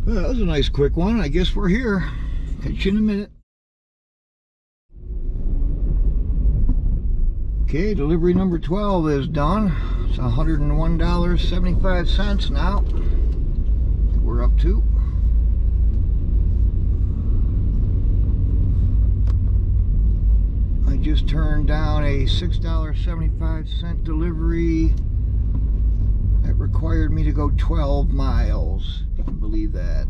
Well, that was a nice quick one. I guess we're here. Catch you in a minute. Okay, delivery number 12 is done. It's $101.75 now. We're up to. I just turned down a $6.75 delivery that required me to go 12 miles. If you can believe that.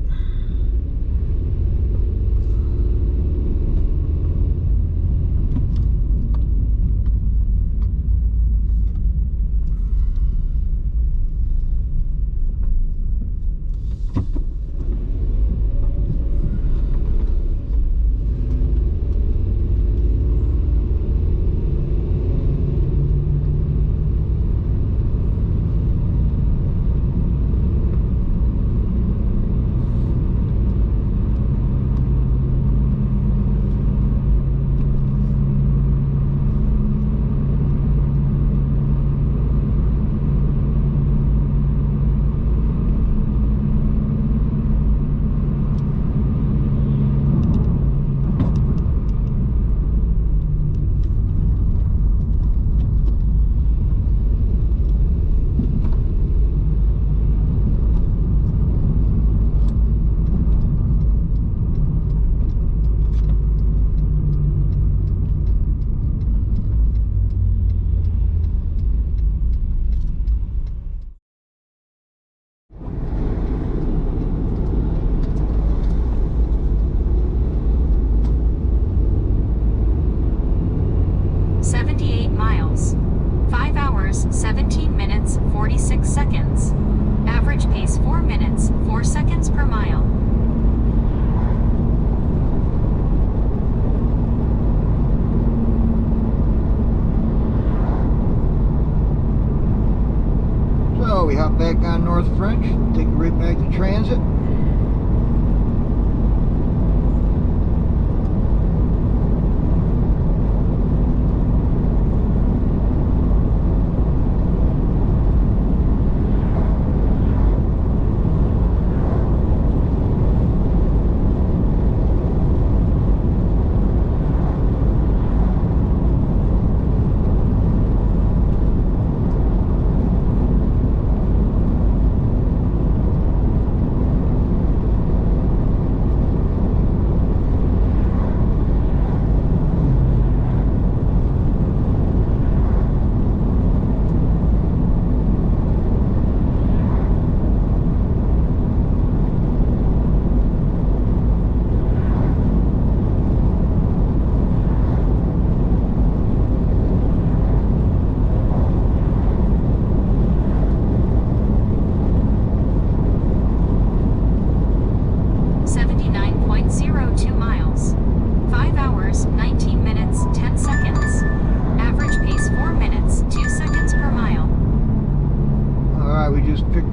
North French, take it right back to transit.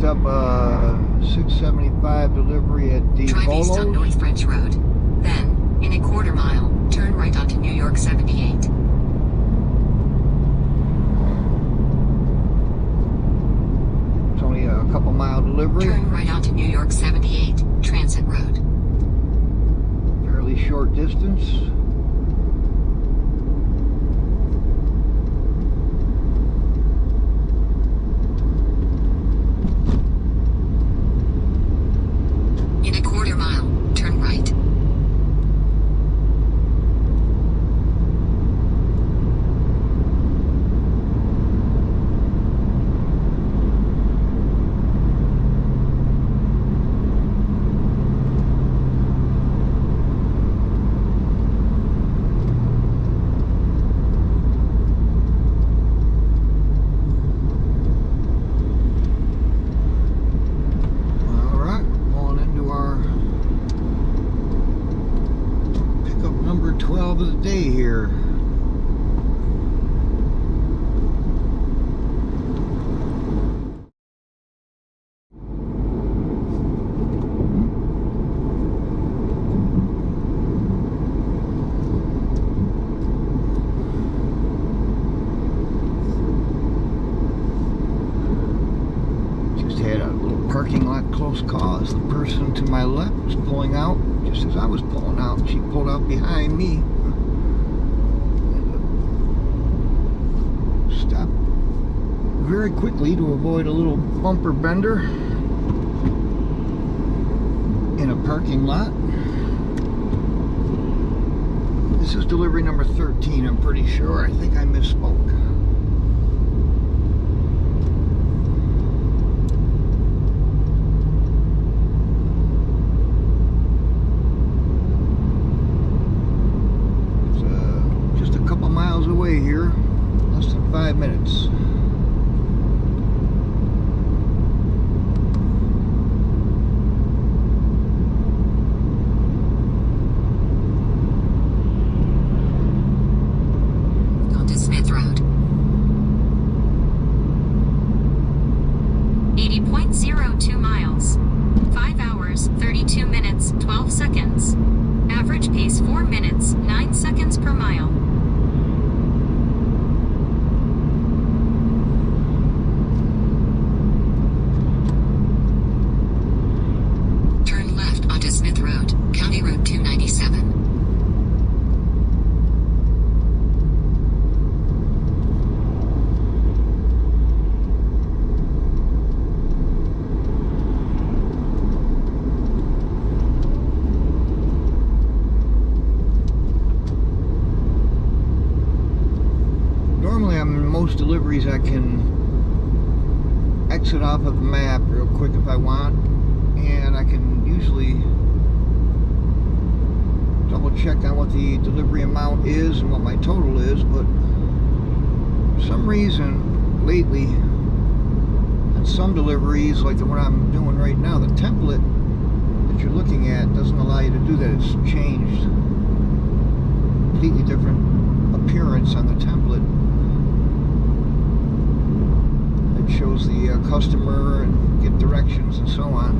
Up 675 delivery at the Drive east on Bolos. North French Road. Then, in a quarter mile, turn right onto New York 78. It's only a couple mile delivery. Turn right onto New York 78, Transit Road. Fairly short distance. Of the day here. Just had a little parking lot close call as the person to my left was pulling out. Just as I was pulling out, she pulled out behind me. Stopped very quickly to avoid a little bumper bender in a parking lot. This is delivery number 13, I'm pretty sure. I think I misspoke. Away here, less than 5 minutes. Onto Smith Road. 80.02 miles. 5 hours, 32 minutes, 12 seconds. Average pace 4 minutes, 9 seconds per mile. Most deliveries I can exit off of the map real quick if I want, and I can usually double check on what the delivery amount is and what my total is, but for some reason lately on some deliveries, like the one I'm doing right now, the template that you're looking at doesn't allow you to do that. It's changed. Completely different appearance on the template. It shows the customer and get get directions and so on.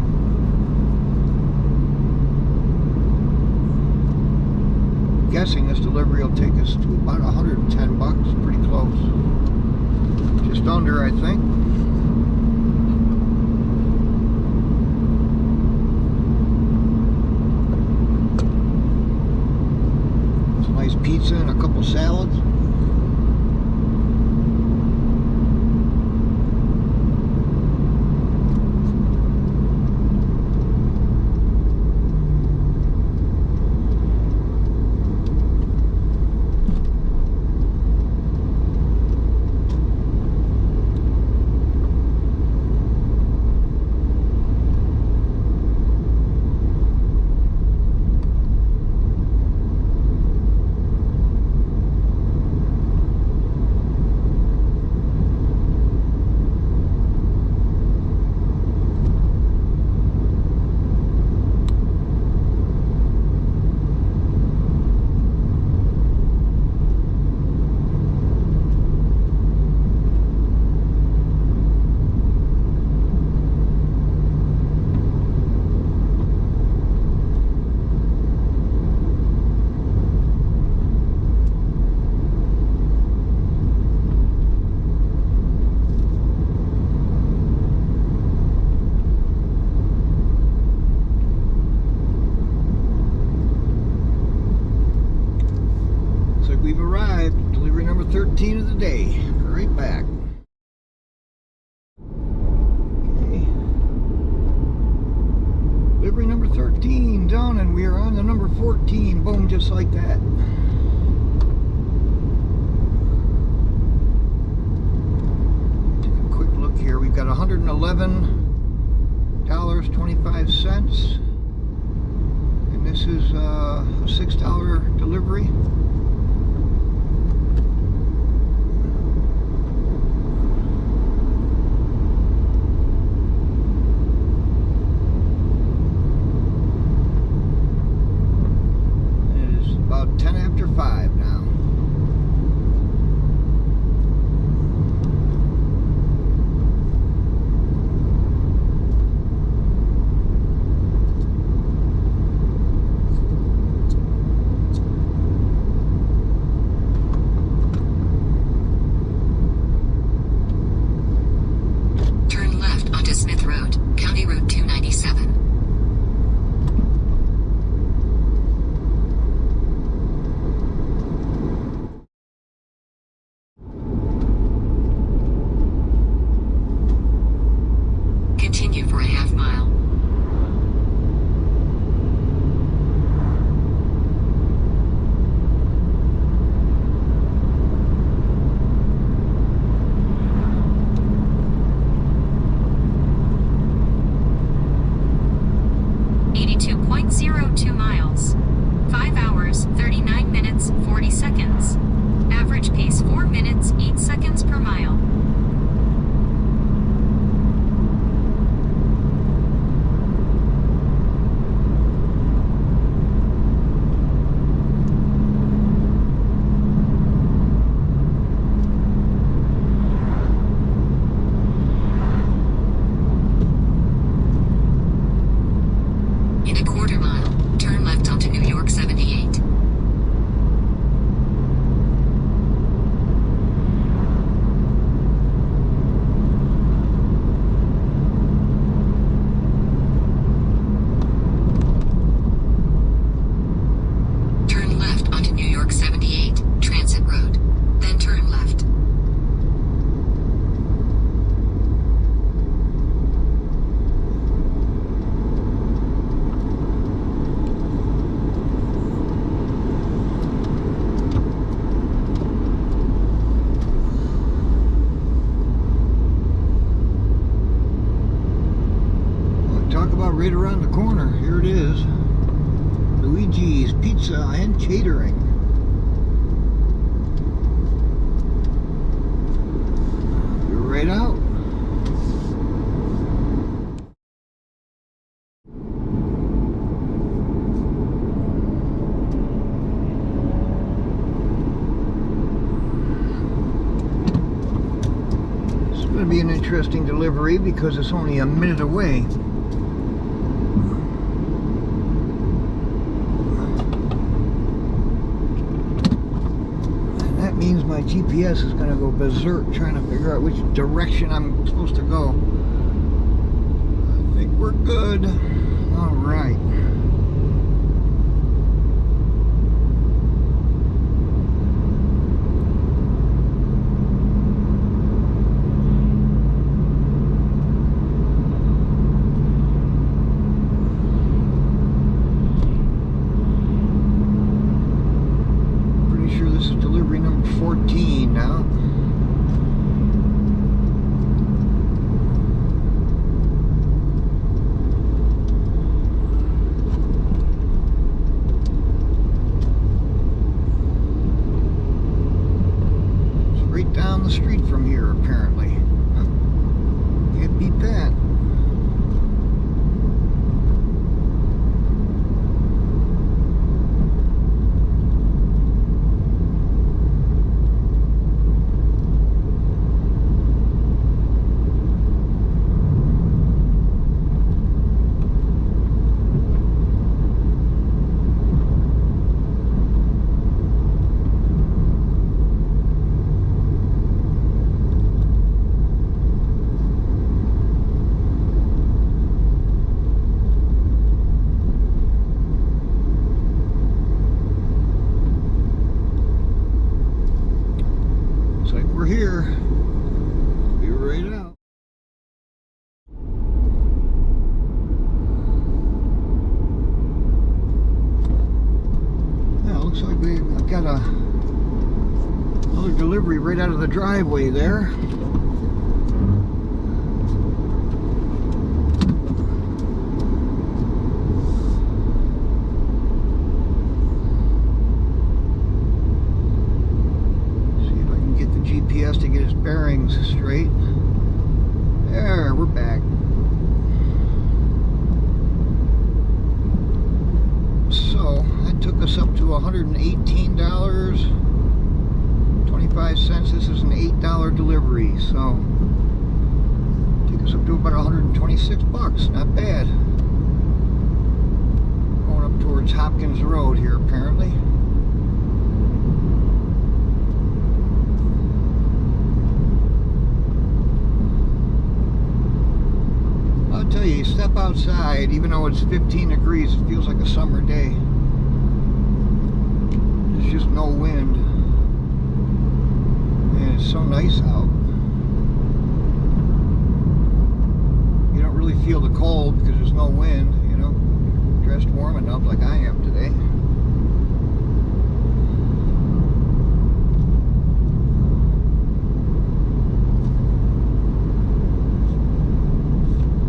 I'm guessing this delivery will take us to about 110 bucks, pretty close. Just under, I think. Some nice pizza and a couple salads. We've arrived. Delivery number 13 of the day. Right back. Okay. Delivery number 13 done, and we are on to number 14. Boom, just like that. Take a quick look here. We've got $111.25. And this is a $6 delivery. About 10 after 5 now. Turn left onto Smith Road, County Route 297. Continue for a half mile. miles. 5 hours, 39 minutes, 40 seconds. Average pace 4 minutes, 8 seconds per mile. In a quarter mile, turn left onto Newyork 78. Turn left onto Newyork 78, Transit Road. Then turn left. Talk about right around the corner. Here it is. Luigi's Pizza and Catering. You're right out. This is going to be an interesting delivery because it's only a minute away. And that means my GPS is going to go berserk trying to figure out which direction I'm supposed to go. I think we're good. All right. This is delivery number 14 now. It's right down the street from here, apparently. Can't beat that. We're here. Be right out. Yeah, looks like I've got another delivery right out of the driveway there. GPS to get his bearings straight. There, we're back. So that took us up to $118.25. This is an $8 delivery, so took us up to about 126 bucks. Not bad. Going up towards Hopkins Road here, apparently. I'll tell you, step outside, even though it's 15 degrees, it feels like a summer day. There's just no wind. And it's so nice out. You don't really feel the cold because there's no wind, you know. Dressed warm enough like I am today.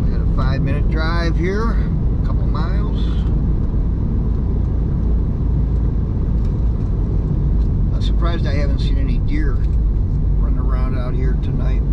We got a 5-minute drive here, a couple miles. I'm surprised I haven't seen any deer running around out here tonight.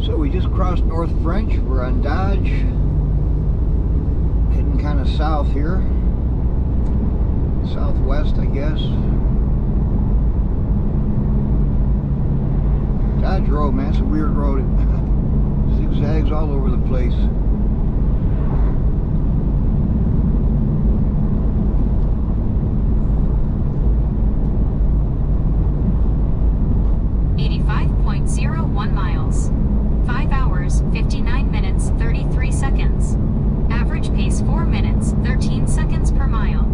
So we just crossed North French. We're on Dodge, heading kind of south here, southwest, I guess. Dodge Road, man. It's a weird road. It zigzags all over the place. miles. 5 hours, 59 minutes, 33 seconds. Average pace 4 minutes, 13 seconds per mile.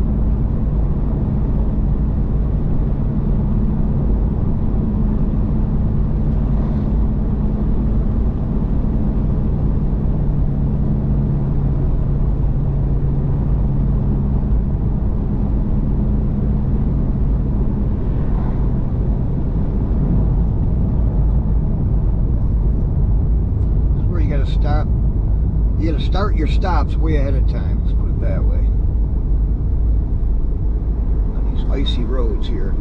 Stop. You got to start your stops way ahead of time. Let's put it that way. On these icy roads here.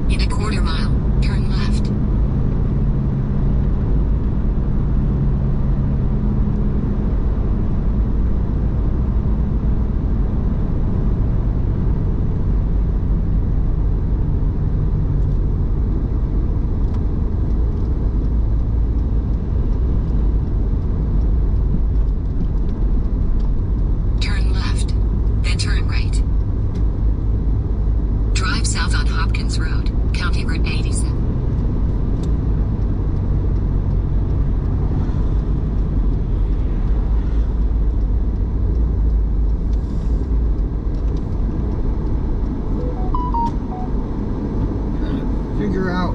In a quarter mile, turn left. Turn left, then turn right. Drive south on Hopkins Road, County Route 87. Trying to figure out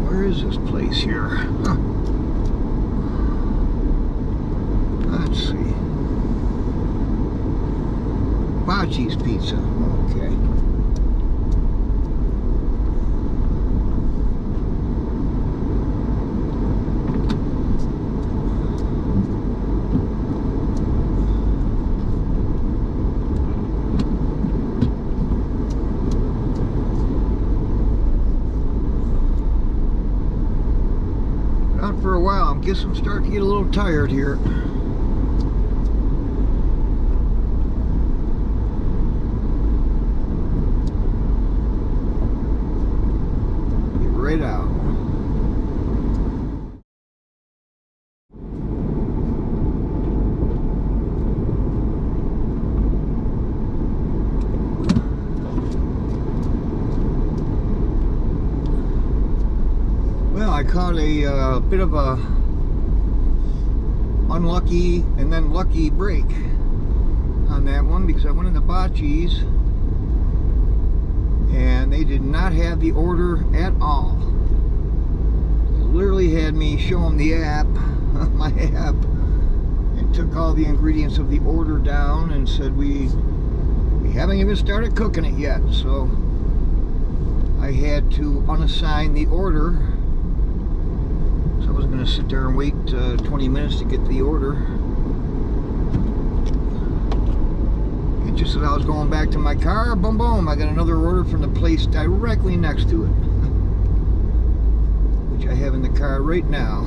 where is this place here? Huh. Let's see. Bocce's Pizza. Okay. Out for a while. I guess I'm starting to get a little tired here. Get right out. Well, I caught a bit of a unlucky and then lucky break on that one because I went into Bocce's and they did not have the order at all. They literally had me show them the app, my app, and took all the ingredients of the order down and said we haven't even started cooking it yet. So I had to unassign the order. So I was going to sit there and wait 20 minutes to get the order. And just as I was going back to my car, boom, boom, I got another order from the place directly next to it. Which I have in the car right now.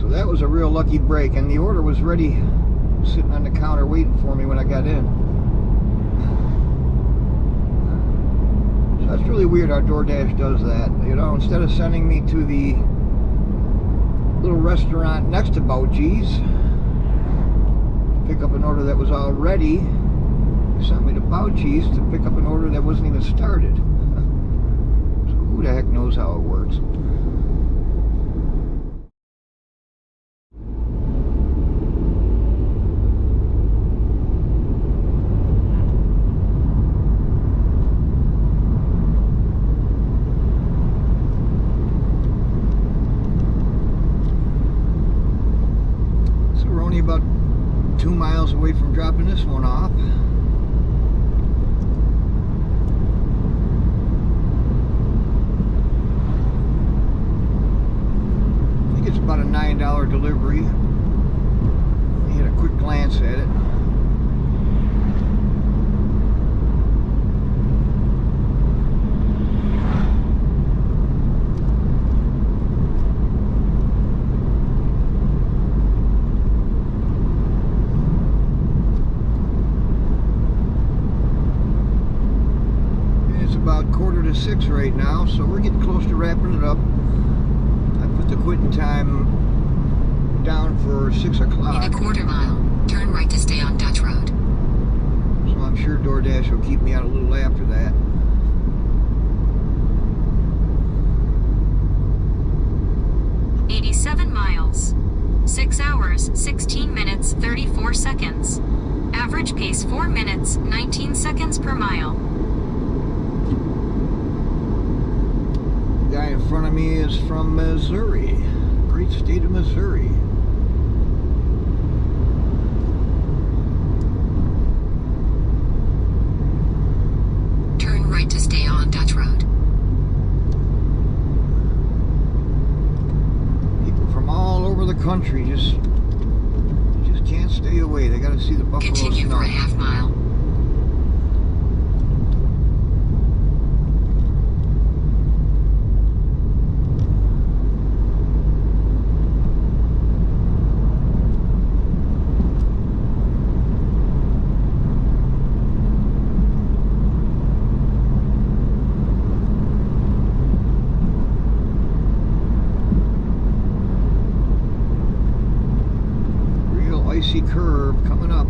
So that was a real lucky break, and the order was ready, sitting on the counter waiting for me when I got in. So that's really weird how DoorDash does that. You know, instead of sending me to the little restaurant next to Bocce's, pick up an order that was all ready, sent me to Bocce's to pick up an order that wasn't even started. So who the heck knows how it works? About 2 miles away from dropping this one off. 6 right now, so we're getting close to wrapping it up. I put the quitting time down for 6 o'clock. In a quarter mile, turn right to stay on Dutch Road. So I'm sure DoorDash will keep me out a little after that. "87 miles. 6 hours, 16 minutes, 34 seconds. Average pace 4 minutes, 19 seconds per mile." The guy in front of me is from Missouri. Great state of Missouri. Turn right to stay on Dutch Road. People from all over the country just can't stay away. They got to see the buffalo Continue snow. for a half mile. Icy curve coming up.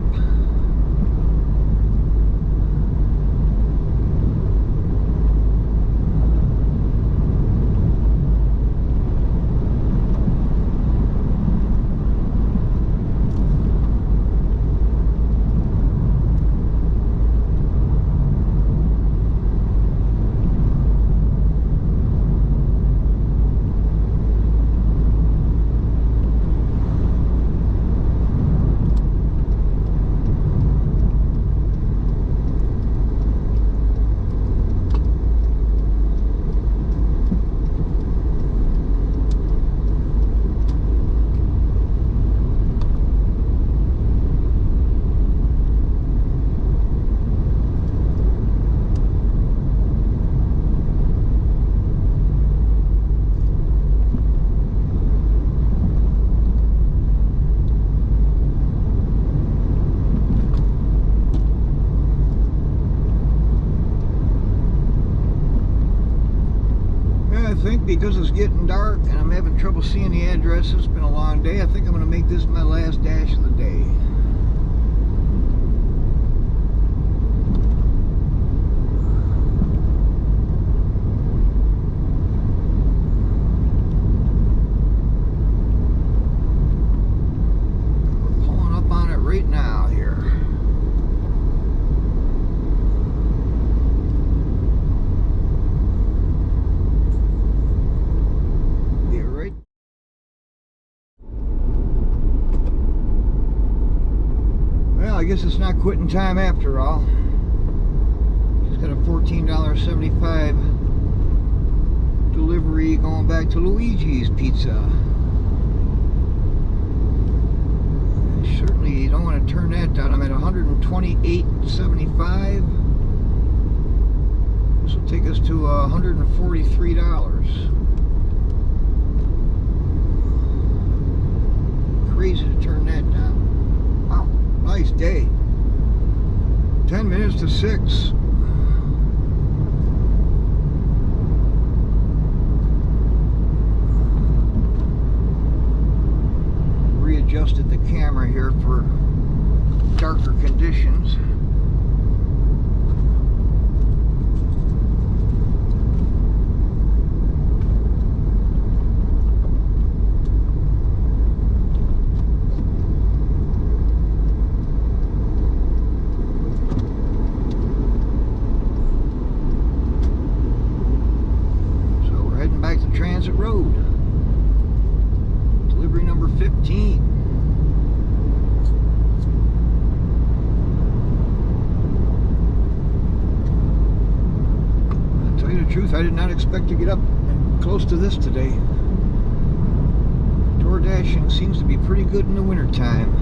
Because it's getting dark and I'm having trouble seeing the addresses, it's been a long day. I think I'm going to make this my last dash of the day. We're pulling up on it right now here. I guess it's not quitting time after all. Just got a $14.75 delivery going back to Luigi's Pizza. I certainly don't want to turn that down. I'm at $128.75. This will take us to $143. Crazy to turn that down. Wow. Nice day. 10 minutes to 6. Readjusted the camera here for darker conditions. Transit Road. Delivery number 15. I'll tell you the truth, I did not expect to get up close to this today. DoorDashing seems to be pretty good in the wintertime.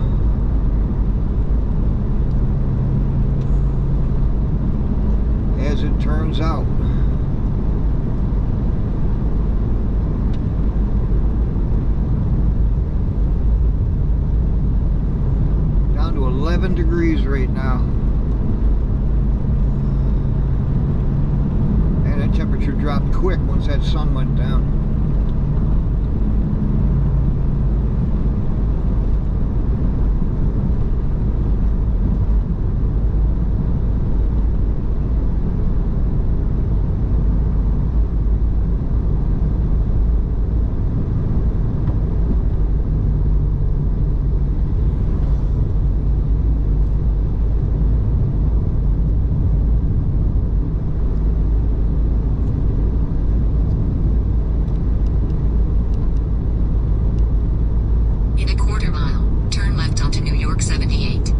As it turns out. Down to 11 degrees right now. And that temperature quick once that sun went down. In a quarter mile, turn left onto New York 78.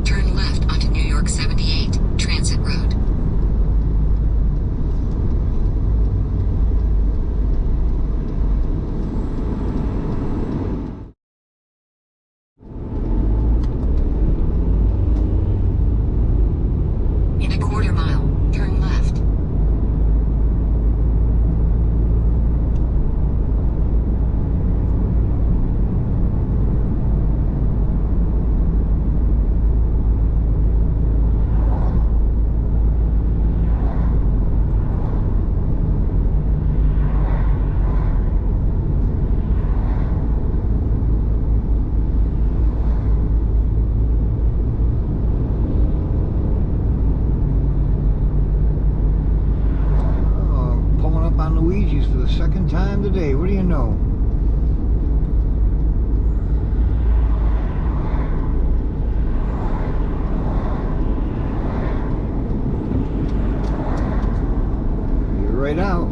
Turn left onto New York 78, Transit Road. In a quarter mile, turn left. Pulling up on Luigi's for the second time today. What do you know? You're right out.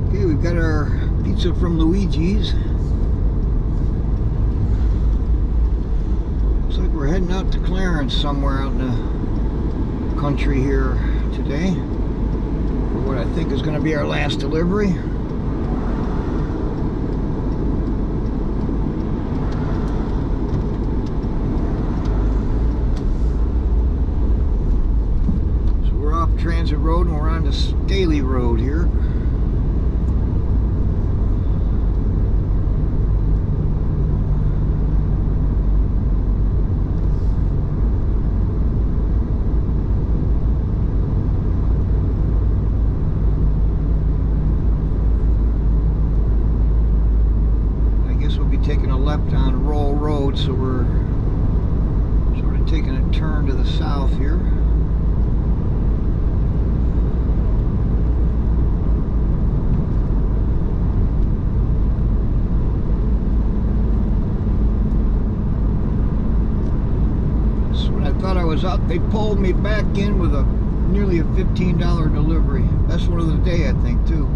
Okay, we've got our pizza from Luigi's. Looks like we're heading out to Clarence somewhere out in the country here today for what I think is going to be our last delivery. So we're off Transit Road and we're on the Staley Road here. Taking a left on Roll Road, so we're sort of taking a turn to the south here. So when I thought I was out, they pulled me back in with nearly a $15 delivery. Best one of the day, I think, too.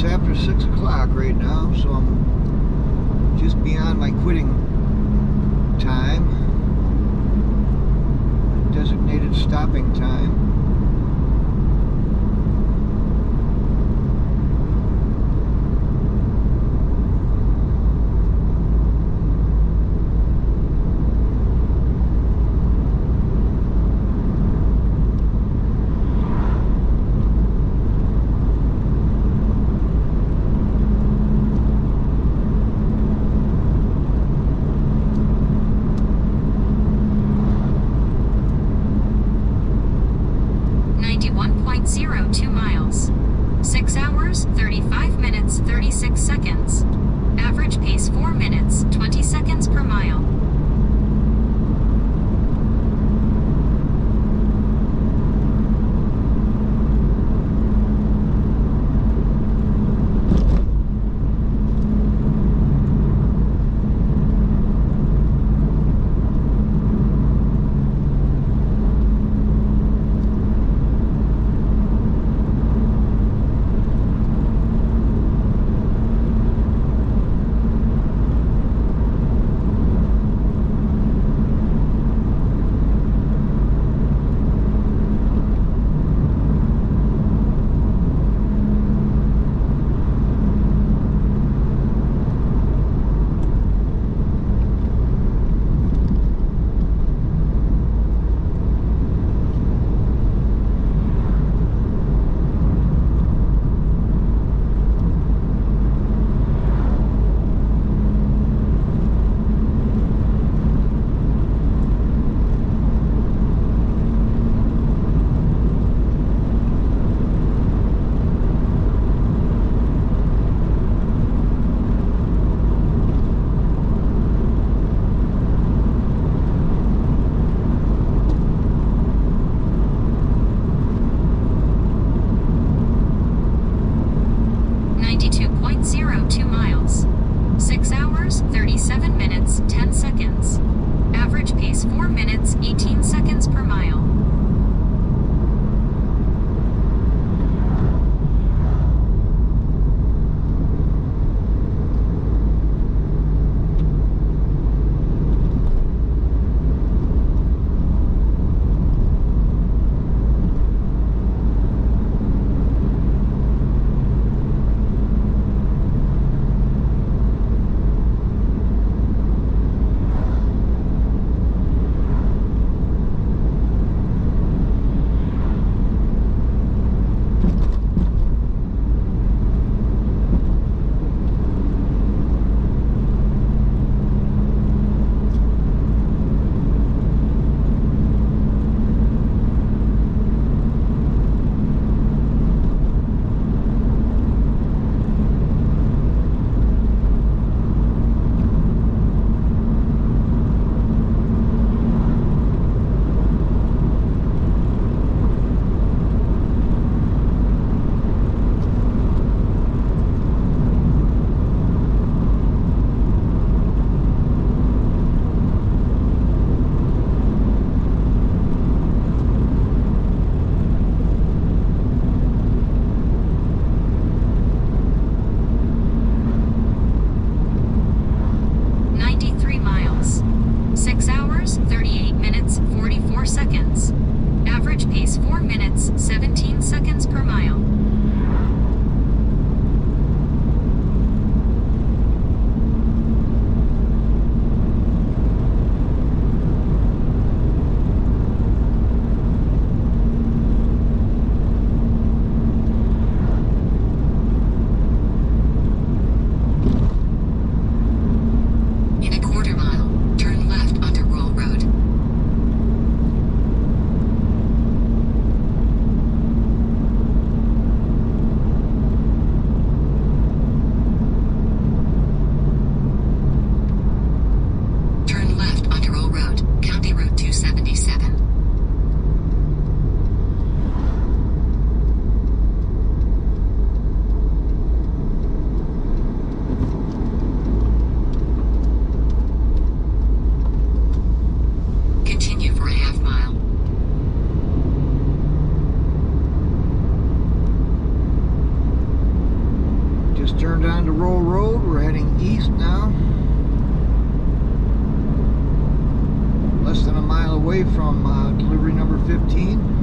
After 6 o'clock right now, so I'm just beyond my quitting time, designated stopping time. hours, 35 minutes, 36 seconds. Average pace 4 minutes, 20 seconds per mile. turned onto Roll Road. We're heading east now. Less than a mile away from delivery number 15.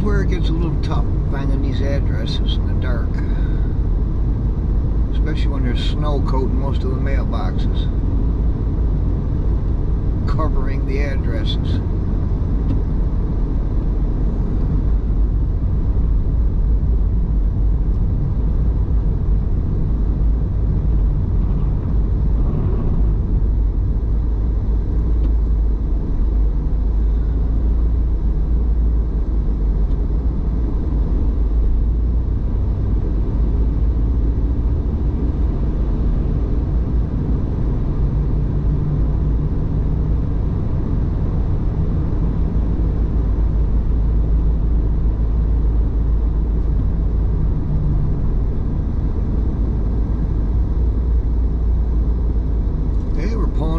where it gets a little tough finding these addresses in the dark. Especially when there's snow coating most of the mailboxes, covering the addresses.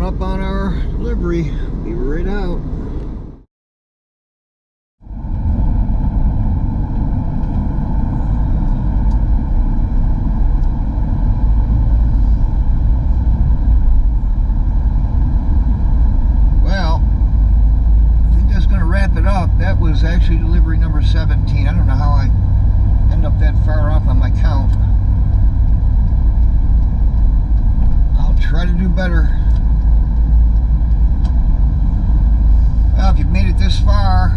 Up on our delivery. Be right out. Well, I think that's going to wrap it up. That was actually delivery number 17. I don't know how I end up that far off on my count. I'll try to do better. Well, if you've made it this far,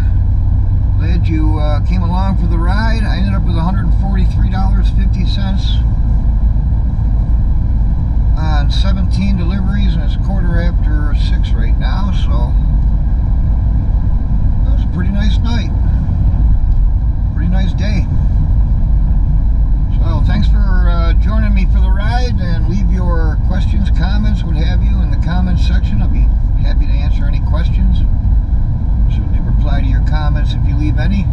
glad you came along for the ride. I ended up with $143.50 on 17 deliveries, and it's 6:15 right now, so that was a pretty nice night. Pretty nice day. So thanks for joining me for the ride, and leave your questions, comments, what have you in the comments section. I'll be happy to answer any questions. Certainly reply to your comments if you leave any.